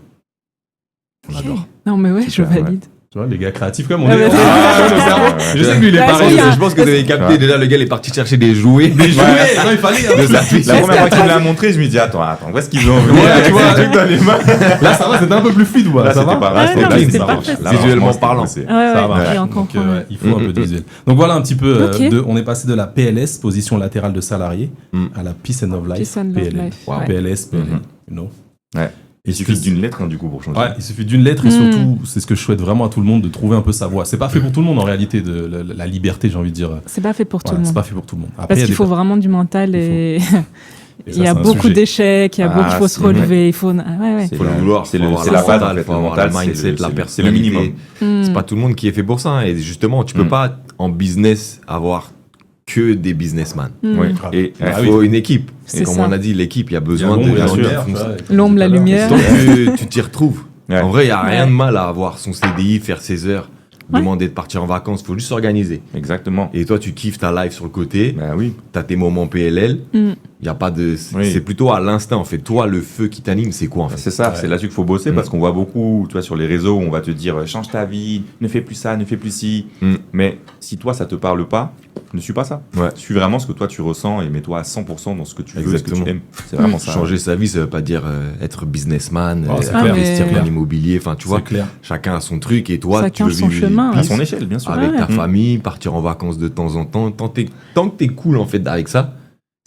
On adore. Non, mais ouais, je Super, ouais. valide. Tu vois, les gars créatifs, comme on Ah, est. mais c'est- Le cerveau. Je sais que lui, il est Ah, pareil. oui, hein. Je pense que vous avez capté. Ouais. Déjà, le gars, il est parti chercher des jouets. Non, il fallait. hein. De sa fille. La première fois qu'il me l'a montré, je me dis attends, où est-ce qu'ils ont venu Ouais, avec tu vois. ces trucs dans les mains? Là, ça va, c'était un peu plus fluide, ou pas? Là, Ça c'était va? pas Ouais, c'était non, clean, mais c'était ça parfait. marche. Là, Visuellement franchement, c'était parlant. bossé. Ouais, Ça ouais, va. et on Donc, comprend. Ouais. il faut un peu de visuel. Donc voilà un petit peu, Ok. on est passé de la PLS, position latérale de salarié, à la Peace and Love Life, Peace and Love PLL. Life, Wow. ouais. PLS, PLL, you know. Ouais. Il suffit d'une lettre du coup pour changer. Ouais, il suffit d'une lettre et surtout, c'est ce que je souhaite vraiment à tout le monde, de trouver un peu sa voie. C'est pas fait pour tout le monde en réalité, la liberté, j'ai envie de dire. C'est pas fait pour tout Voilà, le c'est monde. pas fait pour tout le monde. Après, Parce il y a qu'il des faut vraiment du mental et Et il ça, y a c'est un beaucoup sujet. d'échecs, il y a beaucoup, il faut se relever, il faut. Ouais, ouais. Faut le vouloir, c'est faut avoir la la base, mentale, en fait, faut le avoir mental, le mindset, la c'est le personnalité. minimum. C'est pas tout le monde qui est fait pour ça. Et justement, tu peux pas en business avoir que des businessmen. Oui. grave. Et Il Ah faut une équipe. C'est Et comme ça. on a dit, l'équipe, il y a Il y a besoin l'ombre de et la gens lumière, qui tu font vois. ça. L'ombre, la lumière. Donc tu t'y retrouves. Ouais. En vrai, il n'y a rien Ouais. de mal à avoir son CDI, faire ses heures, Ouais. demander de partir en vacances. Il faut juste s'organiser. Exactement. Et toi, tu kiffes ta life sur le côté. Bah oui. Tu as tes moments PLL. Il y a pas de. Oui. C'est plutôt à l'instinct, en fait. Toi, le feu qui t'anime, c'est quoi, en fait? C'est ça, Ouais. c'est là-dessus qu'il faut bosser parce qu'on voit beaucoup, tu vois, sur les réseaux où on va te dire change ta vie, ne fais plus ça, ne fais plus ci. Mais si toi ça te parle pas, ne suis pas ça. Ouais. Suis vraiment ce que toi tu ressens et mets-toi à 100% dans ce que tu veux, ce que Exactement. tu aimes. C'est vraiment ça. Changer sa vie, ça veut pas dire être businessman, Oh, c'est clair. investir Mais- dans l'immobilier. Enfin, tu vois, C'est clair. chacun a son truc et toi, Chacun tu veux son vivre chemin, À ouais. son échelle, bien sûr. avec Ouais. ta famille, partir en vacances de temps en temps. Tant que t'es cool, en fait, avec ça,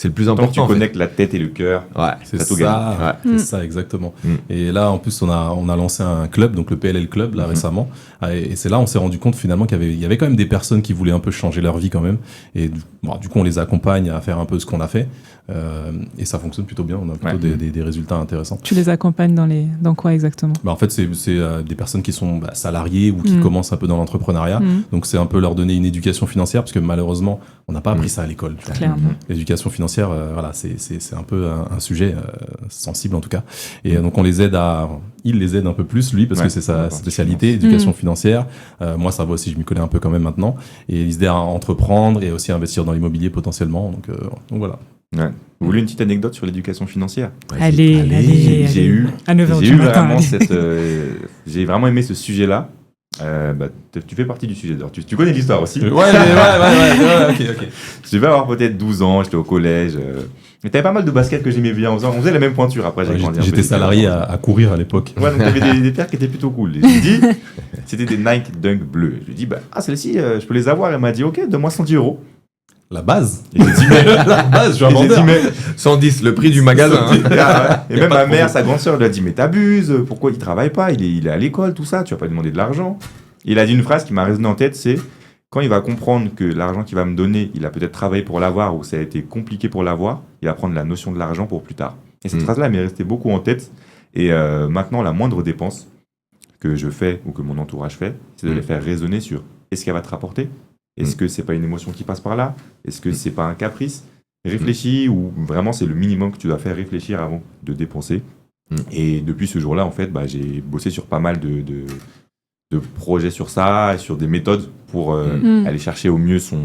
c'est le plus Tant que tu important. en fait. connectes la tête et le cœur. Ouais. C'est T'as tout ça, gagné. c'est ça exactement. Mm. Et là, en plus, on a lancé un club, donc le PLL Club, là récemment. Et c'est là, on s'est rendu compte finalement qu'il y avait quand même des personnes qui voulaient un peu changer leur vie quand même. Et du coup, on les accompagne à faire un peu ce qu'on a fait. Et ça fonctionne plutôt bien. On a plutôt Ouais. des résultats intéressants. Tu les accompagnes dans quoi exactement? En fait, c'est des personnes qui sont salariées ou qui commencent un peu dans l'entrepreneuriat. Donc, c'est un peu leur donner une éducation financière parce que malheureusement, on n'a pas appris ça à l'école. tu vois. Clairement. L'éducation financière, voilà, c'est un peu un sujet sensible en tout cas. Et donc on les aide il les aide un peu plus lui parce Ouais, que c'est sa ouais, spécialité, éducation financière. Moi ça va aussi, je m'y connais un peu quand même maintenant. Et ils aident à entreprendre et aussi à investir dans l'immobilier potentiellement. Donc voilà. Ouais. Vous voulez une petite anecdote sur l'éducation financière? Allez. J'ai eu à 9h J'ai du eu matin. vraiment allez. j'ai vraiment aimé ce sujet-là. Tu fais partie du sujet d'ailleurs. Tu connais l'histoire aussi. Ouais, ok. Je devais avoir peut-être 12 ans, j'étais au collège. Mais t'avais pas mal de baskets que j'aimais bien. On faisait la même pointure après. J'ai grandi un peu. J'étais salarié à courir à l'époque. Ouais, donc t'avais des paires qui étaient plutôt cool. Et je lui dis, c'était des Nike Dunk bleus. Je lui dis, celles-ci, je peux les avoir. Elle m'a dit, ok, donne-moi 110 €. La base. Et j'ai dit, mais La base, je suis un Et j'ai vendeur. dit, mais 110, le prix du magasin. hein. Ah ouais. Et Y a même pas ma de mère, promo. sa grande sœur, lui a dit, mais t'abuses, pourquoi il travaille pas, il est à l'école, tout ça, tu vas pas lui demander de l'argent. Il a dit une phrase qui m'a résonné en tête, c'est quand il va comprendre que l'argent qu'il va me donner, il a peut-être travaillé pour l'avoir ou ça a été compliqué pour l'avoir, il va prendre la notion de l'argent pour plus tard. Et cette phrase-là, elle m'est restée beaucoup en tête. Et maintenant, la moindre dépense que je fais ou que mon entourage fait, c'est de les faire raisonner sur est-ce qu'elle va te rapporter? Est-ce que c'est pas une émotion qui passe par là? Est-ce que c'est pas un caprice? Réfléchis ou vraiment c'est le minimum que tu dois faire réfléchir avant de dépenser. Et depuis ce jour-là, en fait, j'ai bossé sur pas mal de projets sur ça, et sur des méthodes pour aller chercher au mieux son...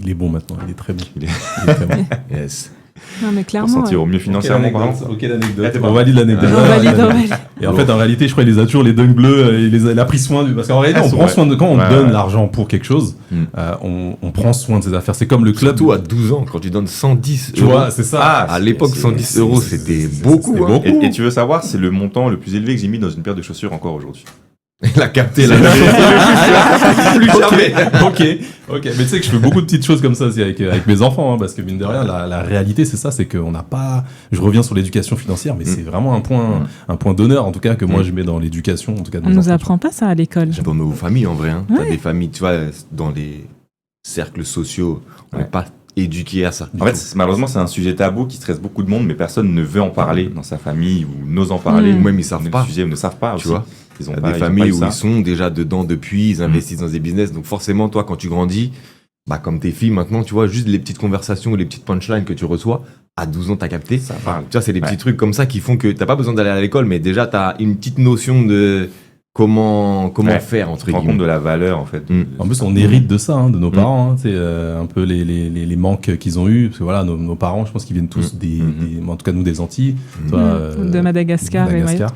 Il est bon maintenant, il est très bon. Il est- très bon. Yes. Non, mais pour clairement. sentir au mieux financièrement, par exemple. Ok, l'anecdote. Ah, On valide l'anecdote. On valide. Et en fait, en réalité, je crois qu'il les a toujours les dunks bleus. Il a pris soin du. Parce qu'en réalité, on c'est prend vrai. soin de. Quand on Ouais, donne ouais. l'argent pour quelque chose, on prend soin de ses affaires. C'est comme le club. Surtout à 12 ans, quand tu donnes 110 Tu euros. vois, c'est ça. À l'époque, 110 euros, c'était beaucoup. c'était hein. beaucoup. Et tu veux savoir, c'est le montant le plus élevé que j'ai mis dans une paire de chaussures encore aujourd'hui. Il a capté la Plus jamais. Ok. Mais tu sais que je fais beaucoup de petites choses comme ça aussi avec mes enfants, hein, parce que mine de rien, la réalité, c'est ça, c'est qu'on n'a pas. Je reviens sur l'éducation financière, mais c'est vraiment un point d'honneur, en tout cas, que moi je mets dans l'éducation, en tout cas. De On mes nous enfants. apprend pas ça à l'école. Dans nos familles, en vrai. Hein. T'as Ouais. des familles, tu vois, dans les cercles sociaux, on n'est pas éduqués à ça. En fait, malheureusement, c'est un sujet tabou qui stresse beaucoup de monde, mais personne ne veut en parler dans sa famille ou n'ose en parler. Ou même ils savent Le pas. sujet, ou ne savent pas Tu aussi. vois, Ils ont il y a pas- des ils ont familles pas eu où ça. ils sont déjà dedans depuis, ils investissent dans des business. Donc forcément, toi, quand tu grandis, comme tes filles maintenant, tu vois, juste les petites conversations ou les petites punchlines que tu reçois, à 12 ans, t'as capté. Ça parle. Tu vois, c'est des petits Ouais. trucs comme ça qui font que t'as pas besoin d'aller à l'école, mais déjà, t'as une petite notion de comment Ouais. faire, entre Tu te rends compte guillemets. de la valeur, en fait. En plus, on hérite de ça, hein, de nos parents. Hein, c'est un peu les manques qu'ils ont eus. Parce que voilà, nos parents, je pense qu'ils viennent tous en tout cas nous des Antilles. Toi, De Madagascar. de Madagascar.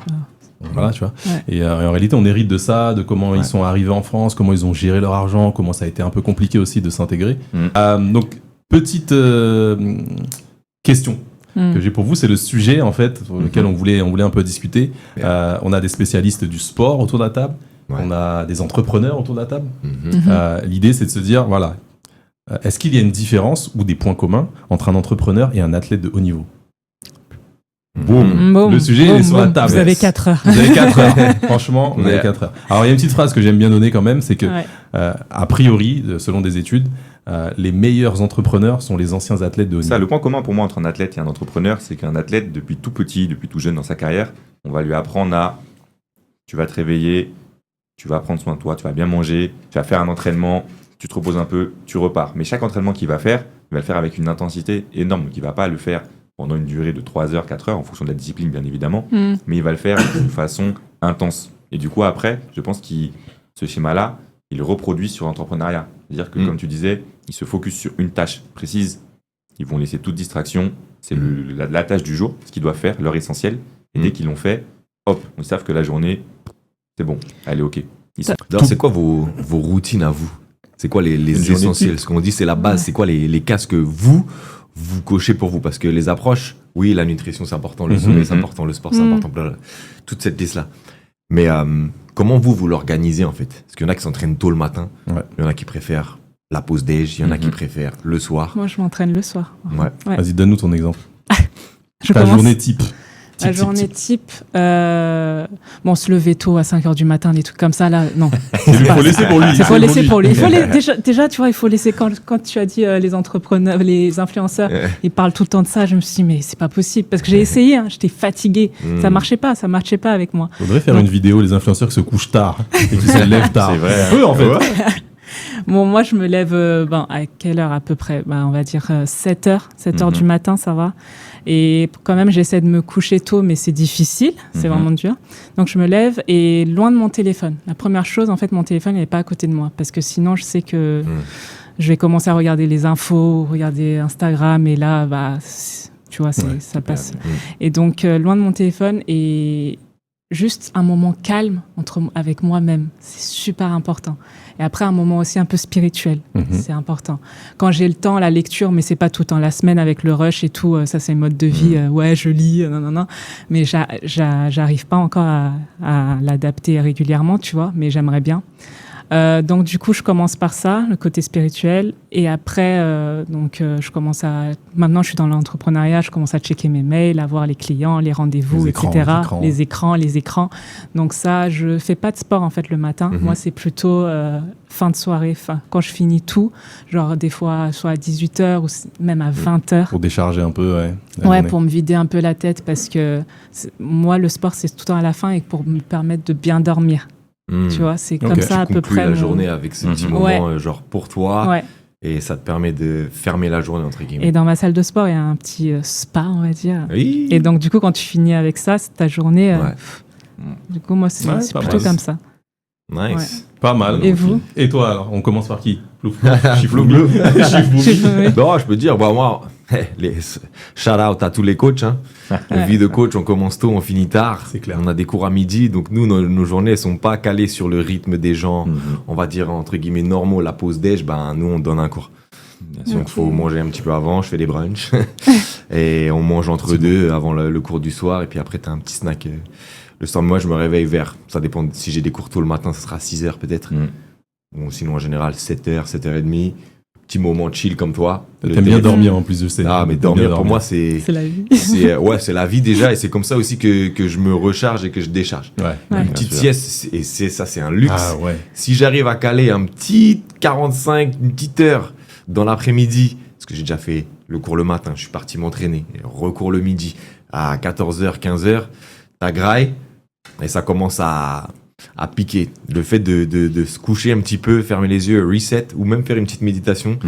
Voilà, tu vois. Ouais. Et en réalité, on hérite de ça, de comment ils sont arrivés en France, comment ils ont géré leur argent, comment ça a été un peu compliqué aussi de s'intégrer. Donc, petite question que j'ai pour vous, c'est le sujet en fait sur lequel on voulait un peu discuter. On a des spécialistes du sport autour de la table, on a des entrepreneurs autour de la table. L'idée, c'est de se dire, voilà, est-ce qu'il y a une différence ou des points communs entre un entrepreneur et un athlète de haut niveau? Boum. Le sujet il est sur la table. Vous avez 4 heures. Vous avez 4 heures. Franchement, vous avez 4 heures. Alors, il y a une petite phrase que j'aime bien donner quand même, c'est que, a priori, selon des études, les meilleurs entrepreneurs sont les anciens athlètes de haut niveau. Ça, le point commun pour moi entre un athlète et un entrepreneur, c'est qu'un athlète, depuis tout petit, depuis tout jeune dans sa carrière, on va lui apprendre à tu vas te réveiller, tu vas prendre soin de toi, tu vas bien manger, tu vas faire un entraînement, tu te reposes un peu, tu repars. Mais chaque entraînement qu'il va faire, il va le faire avec une intensité énorme. Donc, il ne va pas le faire pendant une durée de 3 heures, 4 heures, en fonction de la discipline, bien évidemment, mais il va le faire d'une façon intense. Et du coup, après, je pense que ce schéma-là, il le reproduit sur l'entrepreneuriat. C'est-à-dire que, comme tu disais, ils se focus sur une tâche précise, ils vont laisser toute distraction, c'est la tâche du jour, ce qu'ils doivent faire, l'heure essentielle, et dès qu'ils l'ont fait, hop, ils savent que la journée, c'est bon, elle est OK. D'ailleurs, c'est quoi vos routines à vous? C'est quoi les essentiels? Ce qu'on dit, c'est la base. C'est quoi les cases que vous cochez pour vous? Parce que les approches, oui, la nutrition, c'est important, le sommeil, c'est important, le sport, c'est important, blablabla, toute cette liste-là. Mais comment vous l'organisez, en fait? Parce qu'il y en a qui s'entraînent tôt le matin, il y en a qui préfèrent la pause déj, il y en a qui préfèrent le soir. Moi, je m'entraîne le soir. Ouais. Vas-y, donne-nous ton exemple. Je Ta commence. journée type. La journée type, se lever tôt à 5h du matin, des trucs comme ça, là, non. Il faut laisser pour lui. Il faut laisser pour lui. Déjà, tu vois, il faut laisser, quand tu as dit les entrepreneurs, les influenceurs, ils parlent tout le temps de ça, je me suis dit, mais c'est pas possible. Parce que j'ai essayé, j'étais fatiguée. Ça marchait pas avec moi. Faudrait faire une vidéo, les influenceurs qui se couchent tard et qui se lèvent tard. C'est vrai. Eux, en fait. Bon, moi, je me lève, à quelle heure à peu près? On va dire 7h du matin, ça va. Et quand même, j'essaie de me coucher tôt, mais c'est difficile, c'est vraiment dur. Donc, je me lève et loin de mon téléphone. La première chose, en fait, mon téléphone n'est pas à côté de moi, parce que sinon, je sais que je vais commencer à regarder les infos, regarder Instagram, et là, bah, tu vois, ça passe. Et donc, loin de mon téléphone, et juste un moment calme avec moi-même, c'est super important. Et après, un moment aussi un peu spirituel, c'est important. Quand j'ai le temps, la lecture, mais c'est pas tout le temps. La semaine avec le rush et tout, ça c'est mode de vie. Ouais, je lis, non. Mais j'arrive pas encore à l'adapter régulièrement, tu vois. Mais j'aimerais bien. Donc du coup, je commence par ça, le côté spirituel, et après, je commence à. Maintenant, je suis dans l'entrepreneuriat, je commence à checker mes mails, à voir les clients, les rendez-vous, etc. Les écrans. Donc ça, je fais pas de sport en fait le matin. Moi, c'est plutôt fin de soirée, quand je finis tout, genre des fois soit à 18h ou même à 20h. Pour décharger un peu, ouais, pour me vider un peu la tête, parce que moi, le sport, c'est tout le temps à la fin, et pour me permettre de bien dormir. Tu vois, c'est comme ça à peu près. La journée avec ce petit moment genre pour toi, ouais. Et ça te permet de fermer la journée entre guillemets. Et dans ma salle de sport, il y a un petit spa, on va dire. Oui. Et donc du coup, quand tu finis avec ça, c'est ta journée. Du coup, moi, c'est plutôt comme ça. Nice. Ouais. Pas mal. Et vous? Et toi, alors, on commence par qui? Chifloumi. Non, je peux dire, moi, shout out à tous les coachs. Vie de coach, on commence tôt, on finit tard. C'est clair. On a des cours à midi, donc nous, nos journées, elles sont pas calées sur le rythme des gens. On va dire, entre guillemets, normaux. La pause déj, nous, on donne un cours. Donc, faut manger un petit peu avant, je fais des brunchs. Et on mange entre deux avant le cours du soir. Et puis après, t'as un petit snack. Le soir, moi, je me réveille ça dépend. Si j'ai des cours tôt le matin, ça sera 6h peut-être. Bon, sinon, en général, 7h, 7h30. Petit moment chill comme toi. T'aimes bien dormir en plus, je sais. Ah, mais dormir, pour moi, c'est la vie. C'est la vie déjà. Et c'est comme ça aussi que je me recharge et que je décharge. Une petite sieste, et c'est un luxe. Ah, ouais. Si j'arrive à caler un petit 45, une petite heure dans l'après-midi, parce que j'ai déjà fait le cours le matin, je suis parti m'entraîner, recours le midi à 14h, 15h, t'as graille. Et ça commence à piquer. Le fait de se coucher un petit peu, fermer les yeux, reset, ou même faire une petite méditation,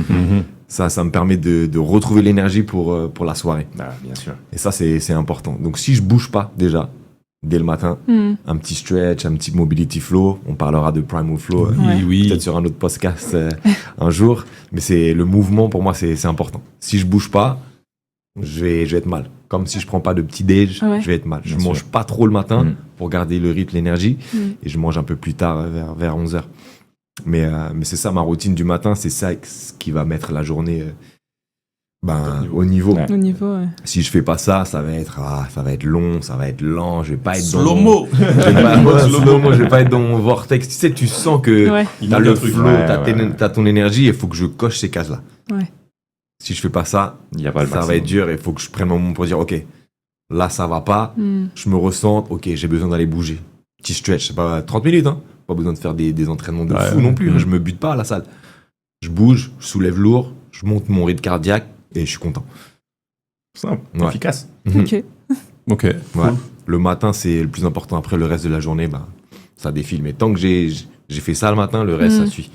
ça me permet de retrouver l'énergie pour la soirée. Ah, bien sûr. Et ça, c'est important. Donc, si je bouge pas déjà, dès le matin, un petit stretch, un petit mobility flow, on parlera de Primal Flow, peut-être sur un autre podcast un jour, mais c'est le mouvement, pour moi, c'est important. Si je bouge pas, je vais être mal. Comme si je prends pas de petit déj, je vais être mal. Je mange pas trop le matin pour garder le rythme, l'énergie, et je mange un peu plus tard, vers 11h. Mais c'est ça ma routine du matin, c'est ça ce qui va mettre la journée au niveau. Au niveau, ouais. Si je fais pas ça, ça va être long, ça va être lent, je vais pas être Slow-mo. Je vais pas être dans mon vortex. Tu sais, tu sens que t'as le flow, t'as ton énergie, et il faut que je coche ces cases-là. Ouais. Si je fais pas ça, ça va être dur, et il faut que je prenne mon moment pour dire, ok, là ça va pas, je me ressens, ok, j'ai besoin d'aller bouger. Petit stretch, c'est pas 30 minutes, pas besoin de faire des entraînements de fou non plus, je me bute pas à la salle. Je bouge, je soulève lourd, je monte mon rythme cardiaque, et je suis content. Simple, efficace. Ok. Ouais. Le matin, c'est le plus important. Après, le reste de la journée, ça défile. Mais tant que j'ai fait ça le matin, le reste, ça suit.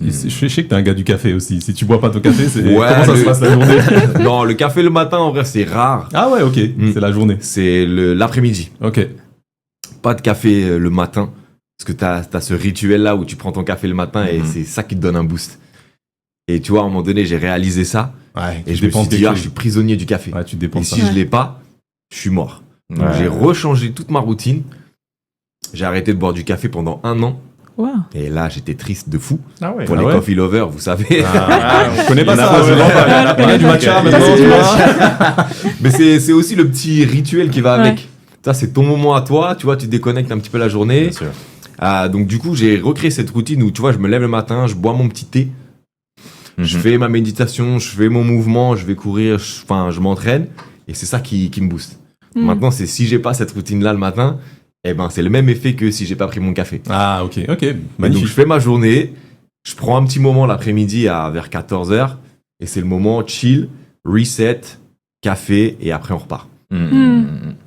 Je sais que t'es un gars du café aussi. Si tu bois pas ton café, comment ça se passe la journée? Non, le café le matin, en vrai, c'est rare. Ah ouais, ok. C'est la journée. C'est l'après-midi. Ok. Pas de café le matin. Parce que t'as ce rituel-là où tu prends ton café le matin et c'est ça qui te donne un boost. Et tu vois, à un moment donné, j'ai réalisé ça. Ouais, et je me suis dit, je suis prisonnier du café. Ouais, tu dépenses et si je l'ai pas, je suis mort. Donc j'ai rechangé toute ma routine. J'ai arrêté de boire du café pendant 1 an. Wow. Et là, j'étais triste de fou. Pour les ouais. coffee lovers, vous savez. Je connais pas ça. Il y a du matcha maintenant, tu vois. Mais c'est aussi le petit rituel qui va avec. Ça, c'est ton moment à toi. Tu vois, tu déconnectes un petit peu la journée. Bien sûr. Donc, du coup, j'ai recréé cette routine où, tu vois, je me lève le matin, je bois mon petit thé. Je fais ma méditation, je fais mon mouvement, je vais courir, je m'entraîne. Et c'est ça qui me booste. Maintenant, c'est si j'ai pas cette routine-là le matin, c'est le même effet que si j'ai pas pris mon café. Ah, ok. Donc, je fais ma journée, je prends un petit moment l'après-midi vers 14h, et c'est le moment chill, reset, café, et après on repart.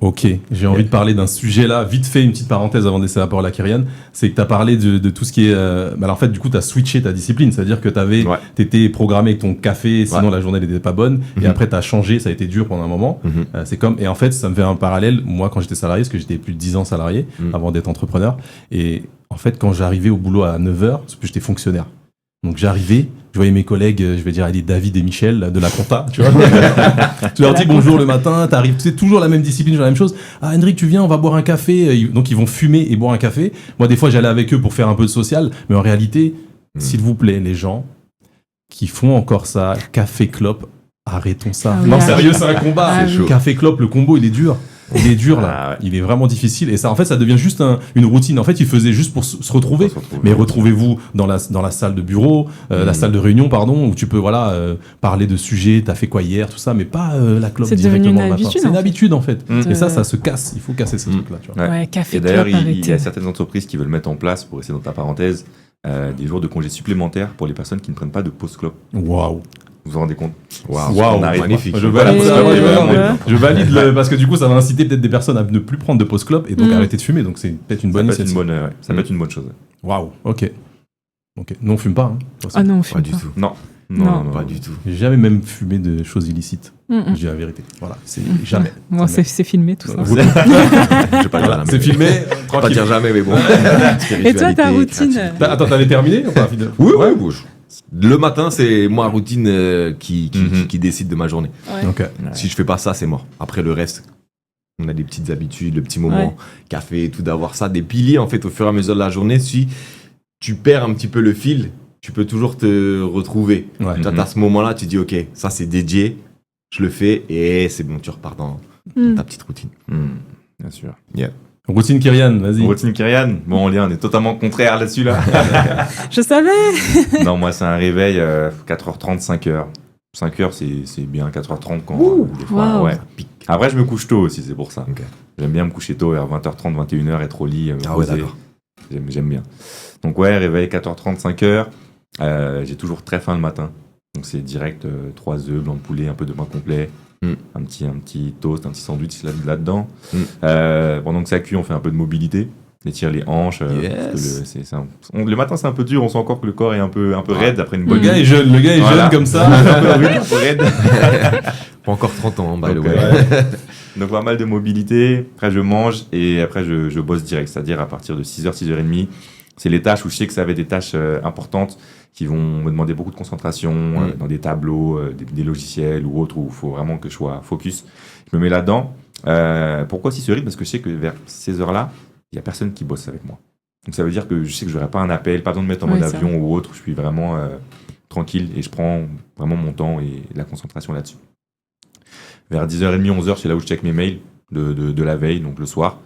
Ok, j'ai envie de parler d'un sujet là, vite fait, une petite parenthèse avant de laisser la parole à Kyrian, c'est que tu as parlé de tout ce qui est... alors en fait, du coup, tu as switché ta discipline, c'est-à-dire que t'étais programmé avec ton café, sinon la journée n'était pas bonne, et après tu as changé, ça a été dur pendant un moment. C'est comme... Et en fait, ça me fait un parallèle, moi quand j'étais salarié, parce que j'étais plus de 10 ans salarié avant d'être entrepreneur, et en fait, quand j'arrivais au boulot à 9h, parce que j'étais fonctionnaire, donc j'arrivais, je voyais mes collègues, je vais dire, allez, David et Michel là, de la compta, tu vois. Tu leur dis bonjour le matin, t'arrives, c'est toujours la même discipline, la même chose. Ah, Hendrik, tu viens, on va boire un café. Donc, ils vont fumer et boire un café. Moi, des fois, j'allais avec eux pour faire un peu de social. Mais en réalité, s'il vous plaît, les gens qui font encore ça, café clope, arrêtons ça. Ah oui, Non, ah sérieux, oui. c'est un combat. Ah oui. Café clope, le combo, il est dur. Il est dur là, Ah ouais. il est vraiment difficile et ça en fait ça devient juste une routine. En fait, ils faisaient juste pour se retrouver. Mais retrouvez-vous dans la salle de bureau, la salle de réunion pardon, où tu peux parler de sujets, t'as fait quoi hier, tout ça, mais pas la clope C'est devenu directement une le matin. habitude, C'est en une fait. habitude en fait. Mm. Et ça se casse. Il faut casser ces trucs là. Tu vois. Ouais. Ouais, café Et d'ailleurs, clope, il y a arrêtez. certaines entreprises qui veulent mettre en place, pour rester dans ta parenthèse, des jours de congés supplémentaires pour les personnes qui ne prennent pas de pause clope. Waouh. Vous vous rendez compte? Waouh, on arrive magnifique. Je valide Et ça. Ouais, ouais. je valide parce que du coup ça va inciter peut-être des personnes à ne plus prendre de pause clope et donc arrêter de fumer. Donc c'est peut-être une bonne Ça peut être initiative. une bonne, ça peut être une bonne chose. Waouh. Ok. Nous on fume pas. Hein, de toute façon. Ah non, on Pas fume du pas. tout. Non. Non. Pas du tout. J'ai jamais même fumé de choses illicites. Mm, mm. Je dis la vérité. Voilà, c'est jamais. Bon, Jamais. c'est filmé tout ça. Je vais pas dire Voilà, jamais. c'est filmé. Faut pas dire jamais, mais bon. Et toi, ta routine Attends, t'avais terminé ou pas, Fidel? Oui, oui. Le matin, c'est ma routine qui décide de ma journée. Ouais. Ok. Si je fais pas ça, c'est mort. Après le reste, on a des petites habitudes, le petit moment, Ouais. café et tout, d'avoir ça, des piliers en fait au fur et à mesure de la journée. Si tu perds un petit peu le fil, tu peux toujours te retrouver. Ouais. Tu as ce moment-là, tu dis ok, ça c'est dédié, je le fais et c'est bon, tu repars dans Mm. ta petite routine. Bien sûr. Routine Kyrian, vas-y. Routine Kyrian. Bon, on est totalement contraire là-dessus là. Je savais. Non, moi c'est un réveil 4h30, 5h. 5h c'est bien, 4h30 quand des fois. Wow. Ouais. Après, je me couche tôt aussi, c'est pour ça. Ok. J'aime bien me coucher tôt, vers 20h30, 21h, être au lit, me Ah ouais, poser. d'accord. J'aime bien. Donc ouais, réveil 4h30, 5h. J'ai toujours très faim le matin. Donc c'est direct 3 œufs, blanc de poulet, un peu de pain complet, un petit toast, un petit sandwich là-dedans. Pendant que ça cuit, on fait un peu de mobilité. On étire les hanches. Parce que le matin, c'est un peu dur. On sent encore que le corps est un peu raide après une Le bonne gars est jeune, Voilà. comme ça. un peu raide. Pas encore 30 ans, by the Donc, way. Donc pas mal de mobilité, après je mange et après je bosse direct, c'est-à-dire à partir de 6h, 6h30. C'est les tâches où je sais que ça va être des tâches importantes qui vont me demander beaucoup de concentration dans des tableaux, des logiciels ou autres où il faut vraiment que je sois focus. Je me mets là-dedans. Pourquoi aussi ce rythme? Parce que je sais que vers ces heures-là, il n'y a personne qui bosse avec moi. Donc ça veut dire que je sais que je n'aurai pas un appel, pas besoin de mettre en mode Ouais, ça. avion ou autre. Je suis vraiment tranquille et je prends vraiment mon temps et la concentration là-dessus. Vers 10h30, 11h, c'est là où je check mes mails de la veille, donc le soir.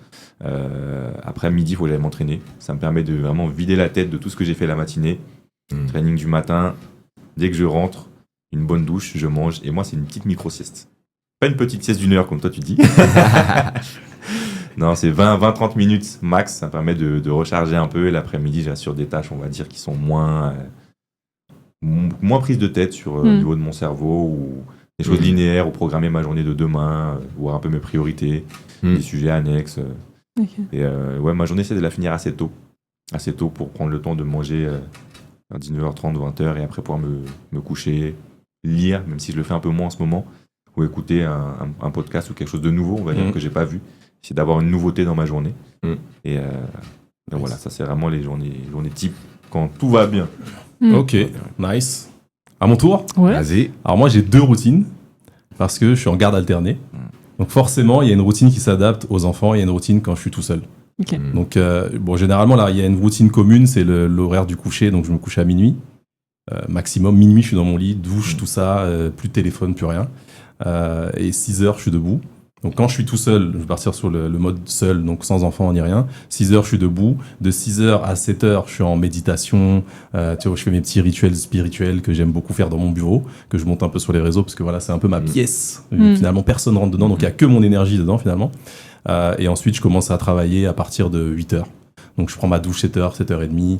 Après midi, il faut que j'aille m'entraîner. Ça me permet de vraiment vider la tête de tout ce que j'ai fait la matinée. Training du matin. Dès que je rentre, une bonne douche, je mange. Et moi, c'est une petite micro-sieste. Pas une petite sieste d'1 heure comme toi tu dis. Non, c'est 20-30 minutes max. Ça me permet de recharger un peu. Et l'après-midi, j'assure des tâches, on va dire, qui sont moins prises de tête sur le niveau de mon cerveau ou des choses linéaires ou programmer ma journée de demain, voir un peu mes priorités, des sujets annexes. Okay. Et ouais, ma journée, c'est de la finir assez tôt pour prendre le temps de manger à 19h30, 20h et après pouvoir me coucher, lire, même si je le fais un peu moins en ce moment, ou écouter un podcast ou quelque chose de nouveau, on va dire, que j'ai pas vu. C'est d'avoir une nouveauté dans ma journée. Et donc voilà, ça c'est vraiment les journées type quand tout va bien. Ok, nice. À mon tour. Ouais. Vas-y. Alors moi j'ai 2 routines parce que je suis en garde alternée. Donc forcément il y a une routine qui s'adapte aux enfants, il y a une routine quand je suis tout seul. Ok. Donc bon généralement là il y a une routine commune, c'est l'horaire du coucher, donc je me couche à minuit. Maximum minuit je suis dans mon lit, douche, tout ça, plus de téléphone, plus rien. Et 6h je suis debout. Donc quand je suis tout seul, je vais partir sur le mode seul, donc sans enfant ni rien. 6h je suis debout. De 6h à 7h je suis en méditation. Tu vois, je fais mes petits rituels spirituels que j'aime beaucoup faire dans mon bureau, que je monte un peu sur les réseaux parce que voilà c'est un peu ma pièce. Finalement personne rentre dedans, donc il y a que mon énergie dedans finalement. Et ensuite je commence à travailler à partir de 8h. Donc je prends ma douche 7h, 7h30,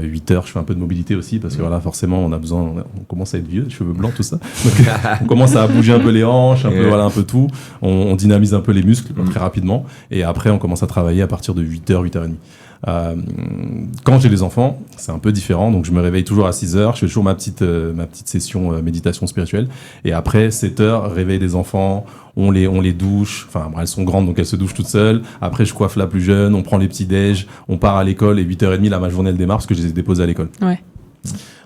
8h, je fais un peu de mobilité aussi parce que voilà forcément on a besoin, on commence à être vieux, cheveux blancs tout ça. Donc on commence à bouger un peu les hanches, un peu voilà un peu tout. On dynamise un peu les muscles très rapidement et après on commence à travailler à partir de 8h, 8h30. Quand j'ai les enfants, c'est un peu différent, donc je me réveille toujours à 6h, je fais toujours ma petite session méditation spirituelle et après 7h, réveil des enfants, on les douche, enfin elles sont grandes donc elles se douchent toutes seules, après je coiffe la plus jeune, on prend les petits déj, on part à l'école et 8h30 là ma journée elle démarre parce que je les ai déposées à l'école. Ouais.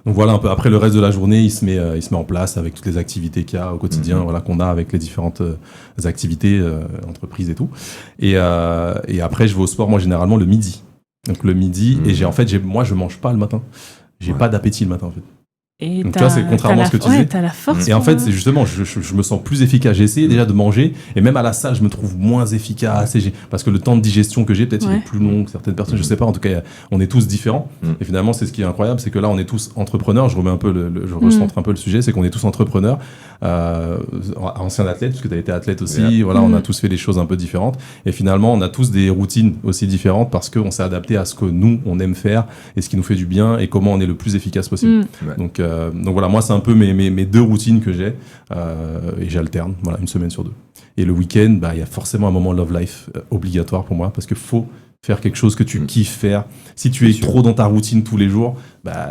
Donc voilà un peu. Après le reste de la journée, il se met en place avec toutes les activités qu'il y a au quotidien, voilà, qu'on a avec les différentes activités, entreprises et tout. Et après, je vais au sport, moi, généralement, le midi. Donc le midi, et moi, je mange pas le matin. J'ai pas d'appétit le matin, en fait. Et donc tu vois, c'est contrairement à ce que tu disais. T'as la force. Et en fait, c'est justement, je me sens plus efficace. J'ai essayé déjà de manger, et même à la salle, je me trouve moins efficace. Parce que le temps de digestion que j'ai, peut-être, il est plus long que certaines personnes. Je sais pas. En tout cas, on est tous différents. Et finalement, c'est ce qui est incroyable, c'est que là, on est tous entrepreneurs. Je remets un peu je recentre un peu le sujet, c'est qu'on est tous entrepreneurs, anciens athlètes, parce que tu as été athlète aussi. Voilà, on a tous fait des choses un peu différentes. Et finalement, on a tous des routines aussi différentes parce qu'on s'est adapté à ce que nous, on aime faire et ce qui nous fait du bien et comment on est le plus efficace possible. Donc voilà, moi c'est un peu mes 2 routines que j'ai et j'alterne, voilà, une semaine sur 2. Et le week-end, il y a forcément un moment Love Life obligatoire pour moi parce que faut faire quelque chose que tu kiffes faire. Si tu es trop dans ta routine tous les jours,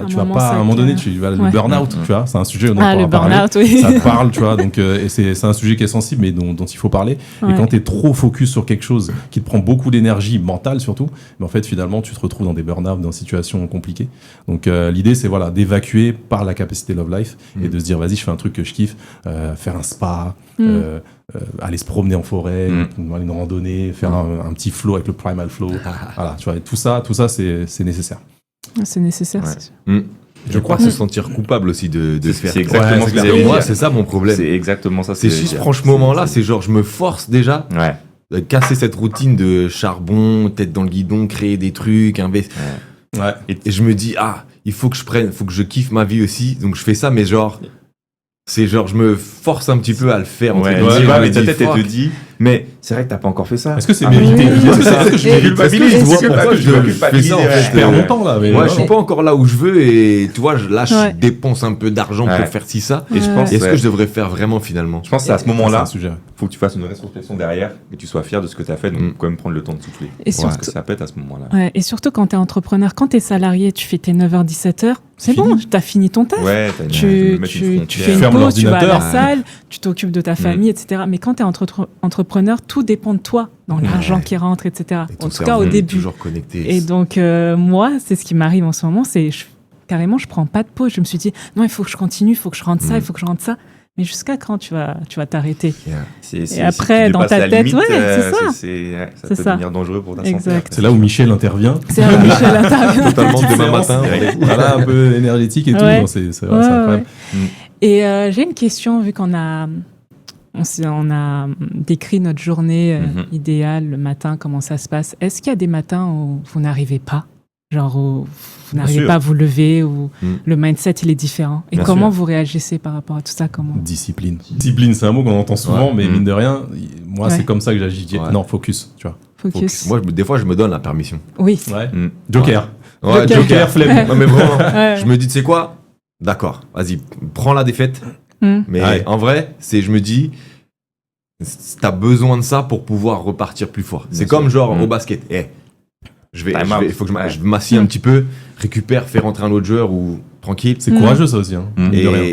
tu vas pas, à un moment donné, tu vas le burn-out, tu vois, c'est un sujet dont on va parler. Oui. Ça te parle, tu vois, donc, et c'est un sujet qui est sensible, mais dont il faut parler. Ouais. Et quand tu es trop focus sur quelque chose qui te prend beaucoup d'énergie, mentale surtout, mais en fait, finalement, tu te retrouves dans des burn-out, dans des situations compliquées. Donc, l'idée, c'est voilà, d'évacuer par la capacité Love Life et de se dire, vas-y, je fais un truc que je kiffe, faire un spa, aller se promener en forêt, aller une randonnée, faire un petit flow avec le Primal Flow. Voilà, tu vois, tout ça, c'est nécessaire. C'est nécessaire, c'est sûr. Je crois se sentir coupable aussi de faire. C'est exactement ce que pour moi, c'est ça mon problème. C'est exactement ça. C'est juste franchement moment-là, c'est genre je me force déjà de casser cette routine de charbon, tête dans le guidon, créer des trucs, investir. Et je me dis il faut que je kiffe ma vie aussi, donc je fais ça, mais genre c'est genre je me force un petit peu à le faire. Mais ta tête elle te dit mais c'est vrai que t'as pas encore fait ça. Est-ce que c'est mérité? Est-ce que je culpabilise? Tu vois pourquoi je fais ça en fait? Je perds mon temps là. Je suis pas encore là où je veux et tu vois, là je dépense un peu d'argent pour faire ça. Et je pense est-ce que je devrais faire vraiment finalement? Je pense que c'est à ce moment-là, faut que tu fasses une rétrospection derrière et que tu sois fier de ce que t'as fait, donc quand même prendre le temps de souffler. Et surtout, ça pète à ce moment-là. Ouais, et surtout quand t'es entrepreneur, quand t'es salarié, tu fais tes 9h 17h, c'est bon, t'as fini ton taf. Tu fais une pause, tu vas à la salle, tu t'occupes de ta famille, etc. Mais quand t'es entrepreneur, tout dépend de toi, dans l'argent qui rentre, etc. En tout cas, au début. Toujours connecté. Et donc, moi, c'est ce qui m'arrive en ce moment, c'est carrément, je prends pas de pause. Je me suis dit, non, il faut que je continue, il faut que je rentre ça, il faut que je rentre ça. Mais jusqu'à quand tu vas t'arrêter? Et après, dans ta tête, c'est ça. Ça peut devenir dangereux pour ta santé. C'est là où Michel intervient. C'est là où Michel intervient. Totalement demain matin. Voilà, un peu énergétique et tout. C'est incroyable. Et j'ai une question, vu qu'on a décrit notre journée idéale le matin, comment ça se passe. Est-ce qu'il y a des matins où vous n'arrivez pas? Genre où vous n'arrivez pas à vous lever, où le mindset il est différent. Et comment vous réagissez par rapport à tout ça? Discipline. Discipline, c'est un mot qu'on entend souvent, mais mine de rien, moi c'est comme ça que j'agis. Non, focus, tu vois. Focus. Moi, des fois, je me donne la permission. Oui. Joker. Joker, flemme. Non, mais vraiment, je me dis, tu sais quoi? D'accord, vas-y, prends la défaite. Mais en vrai, je me dis, t'as besoin de ça pour pouvoir repartir plus fort. C'est comme genre au basket. Il faut que je m'assieds un petit peu, récupère, fais rentrer un autre joueur ou tranquille. C'est courageux ça aussi.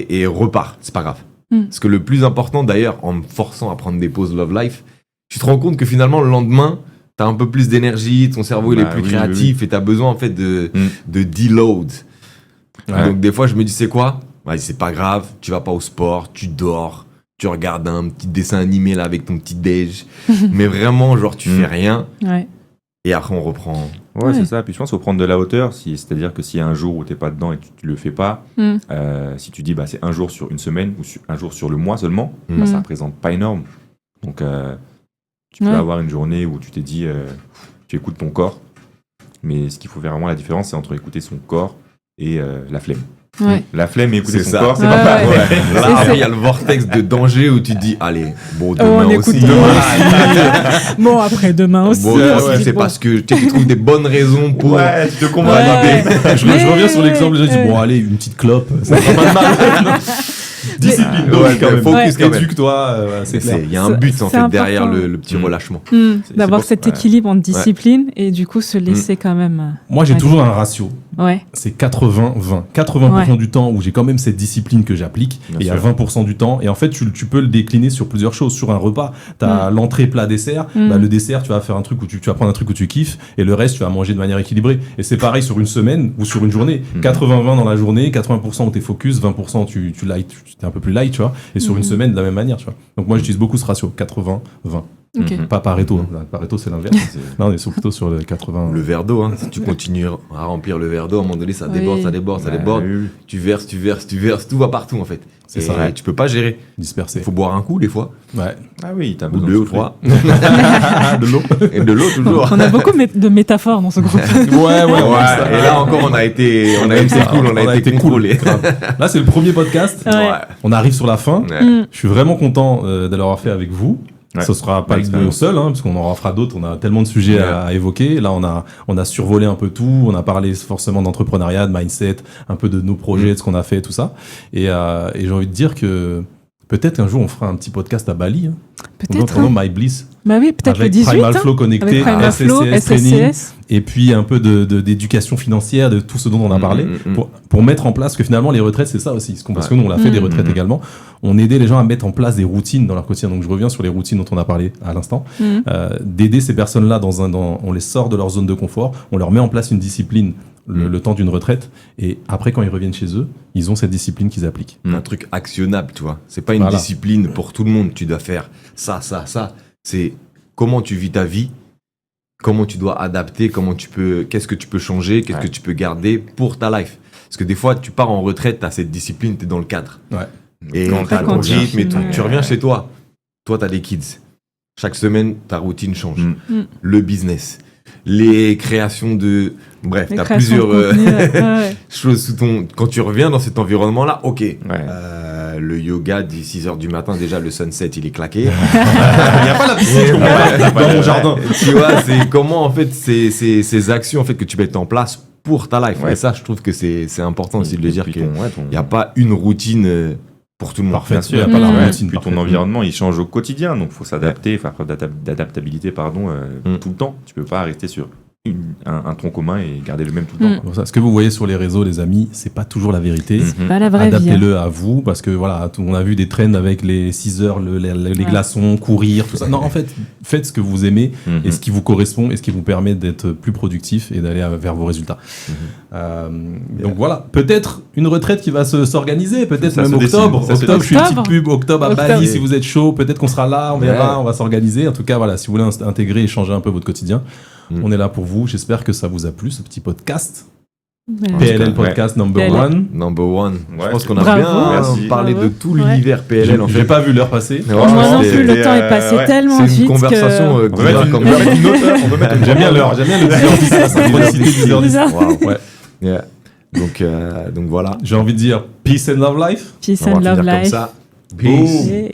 Et repars, c'est pas grave. Parce que le plus important d'ailleurs, en me forçant à prendre des pauses Love Life, tu te rends compte que finalement le lendemain, t'as un peu plus d'énergie, ton cerveau il est plus créatif et t'as besoin en fait de deload. Donc des fois je me dis c'est quoi? C'est pas grave, tu vas pas au sport, tu dors, tu regardes un petit dessin animé là avec ton petit déj, mais vraiment genre tu fais rien. Et après, on reprend. Ouais, c'est ça. Puis je pense qu'il faut prendre de la hauteur. C'est-à-dire que s'il y a un jour où tu n'es pas dedans et que tu ne le fais pas, si tu dis c'est un jour sur une semaine ou un jour sur le mois seulement, ça ne représente pas énorme. Donc, tu peux avoir une journée où tu t'es dit, tu écoutes ton corps. Mais ce qu'il faut faire vraiment la différence, c'est entre écouter son corps et la flemme. La flemme et écouter son corps, c'est pas pareil. Là, il y a le vortex de danger où tu te dis, allez, demain aussi. Bon, après demain aussi. C'est parce que tu trouves des bonnes raisons pour. Tu te comprends. Je reviens sur l'exemple, je dis, allez, une petite clope, ça fait pas de mal. Discipline, focus, éduque-toi, c'est clair. Il y a un but en fait derrière le petit relâchement. D'avoir cet équilibre entre discipline et du coup se laisser quand même. Moi j'ai toujours un ratio. Ouais. c'est 80-20. 80% du temps où j'ai quand même cette discipline que j'applique, Bien et il y a sûr. 20% du temps. Et en fait, tu peux le décliner sur plusieurs choses. Sur un repas, tu as l'entrée, plat, dessert. Bah, le dessert, tu vas faire un truc où tu vas prendre un truc où tu kiffes, et le reste, tu vas manger de manière équilibrée. Et c'est pareil sur une semaine ou sur une journée. 80-20 dans la journée, 80% où tu es focus, 20% tu es un peu plus light, tu vois. Et sur une semaine, de la même manière, tu vois. Donc moi, j'utilise beaucoup ce ratio, 80-20. Ok. Pas Pareto. Pareto, c'est l'inverse. Là, on est plutôt sur le 80. Le verre d'eau, hein. Si tu continues à remplir le verre d'eau, à un moment donné, ça déborde, Oui. ça déborde, ça Ouais, déborde. oui. Tu verses, tout va partout en fait. C'est Et ça. tu peux pas gérer. Dispersé. Il faut boire un coup des fois, Ouais. Ah oui, t'as ou besoin deux de ou souffler. trois, De l'eau. et de l'eau toujours. On a beaucoup de métaphores dans ce groupe. Ouais. Ouais, et là encore, on a été cool, on a été contrôlé. Grave. Là, c'est le premier podcast. Ouais. On arrive sur la fin. Ouais. Je suis vraiment content de l'avoir fait avec vous. Ouais. Ce sera pas Bonne le expérience. seul, hein, parce qu'on en fera d'autres. On a tellement de sujets Ouais. à évoquer. Là, on a survolé un peu tout. On a parlé forcément d'entrepreneuriat, de mindset, un peu de nos projets, de ce qu'on a fait, tout ça. Et j'ai envie de dire que peut-être qu'un jour, on fera un petit podcast à Bali. Hein. Peut-être. Pendant My Bliss. Bah oui, peut-être le Avec 18. Primal hein. Flow connecté, Avec Primal Flow, SSCS Training, SSCS. et puis un peu d'éducation financière, de tout ce dont on a parlé, Mm. pour mettre en place, que finalement les retraites c'est ça aussi, parce que nous on l'a fait des retraites également, on aidait les gens à mettre en place des routines dans leur quotidien, donc je reviens sur les routines dont on a parlé à l'instant, d'aider ces personnes-là, on les sort de leur zone de confort, on leur met en place une discipline le temps d'une retraite, et après quand ils reviennent chez eux, ils ont cette discipline qu'ils appliquent. Un truc actionnable, tu vois. C'est pas une Voilà. discipline pour tout le monde. Tu dois faire ça. C'est comment tu vis ta vie, comment tu dois adapter, qu'est-ce que tu peux changer, qu'est-ce que tu peux garder pour ta life. Parce que des fois, tu pars en retraite, tu as cette discipline, tu es dans le cadre. Ouais. Et Quand tu as ton continue. rythme et tout. Tu reviens chez toi. Toi, tu as des kids. Chaque semaine, ta routine change. Le business. Les créations de... Bref, Les tu as créations de plusieurs contenu, ouais. choses sous ton... Quand tu reviens dans cet environnement-là, ok. Ouais. Le yoga, dès 6h du matin, déjà, le sunset, il est claqué. Il n'y a pas la piscine dans mon jardin. Tu vois, c'est comment, en fait, ces actions en fait, que tu mets en place pour ta life. Ouais. Et ça, je trouve que c'est important aussi de le dire Puis qu'il ton- n'y a pas une routine pour tout le monde. Parfait. Bien sûr, Il y a pas la ouais. routine Puis ton parfaite. environnement, il change au quotidien, donc il faut s'adapter, faire preuve d'adaptabilité, tout le temps. Tu peux pas rester sur un tronc commun et garder le même tout le temps. Pour ça, ce que vous voyez sur les réseaux, les amis, c'est pas toujours la vérité. Mhm. Pas la vraie vie. hein. Adaptez-le à vous, parce que voilà, on a vu des trends avec les 6 heures, les glaçons, courir, tout ça. Non, en fait, faites ce que vous aimez Mhm. et ce qui vous correspond et ce qui vous permet d'être plus productif et d'aller vers vos résultats. Donc voilà, peut-être une retraite qui va s'organiser, peut-être Ça même se dessine, octobre. ça se Octobre, je suis une dessine. petite pub, octobre à Octobre. Bali, si vous êtes chaud, peut-être qu'on sera là, on verra, Ouais. on va s'organiser. En tout cas, voilà, si vous voulez intégrer et changer un peu votre quotidien, on est là pour vous. J'espère que ça vous a plu, ce petit podcast. Ouais. PLL Podcast number PLL. 1. Number one. Je Ouais, pense qu'on a bravo. bien Merci. parlé Bravo. de tout l'univers PLL en J'ai fait. pas vu l'heure passer. Ouais, Moi non c'était- plus, le c'était, temps est passé ouais, tellement C'est vite une conversation que... On peut mettre comme une autre heure, on peut mettre J'aime bien l'heure, j'aime bien le 10h10, la synchronicité 10h10. Bizarre. Wow. Ouais. Yeah. Donc voilà. J'ai envie de dire peace and love life. Peace On va and finir love comme life. ça. Boom. Peace. Yeah.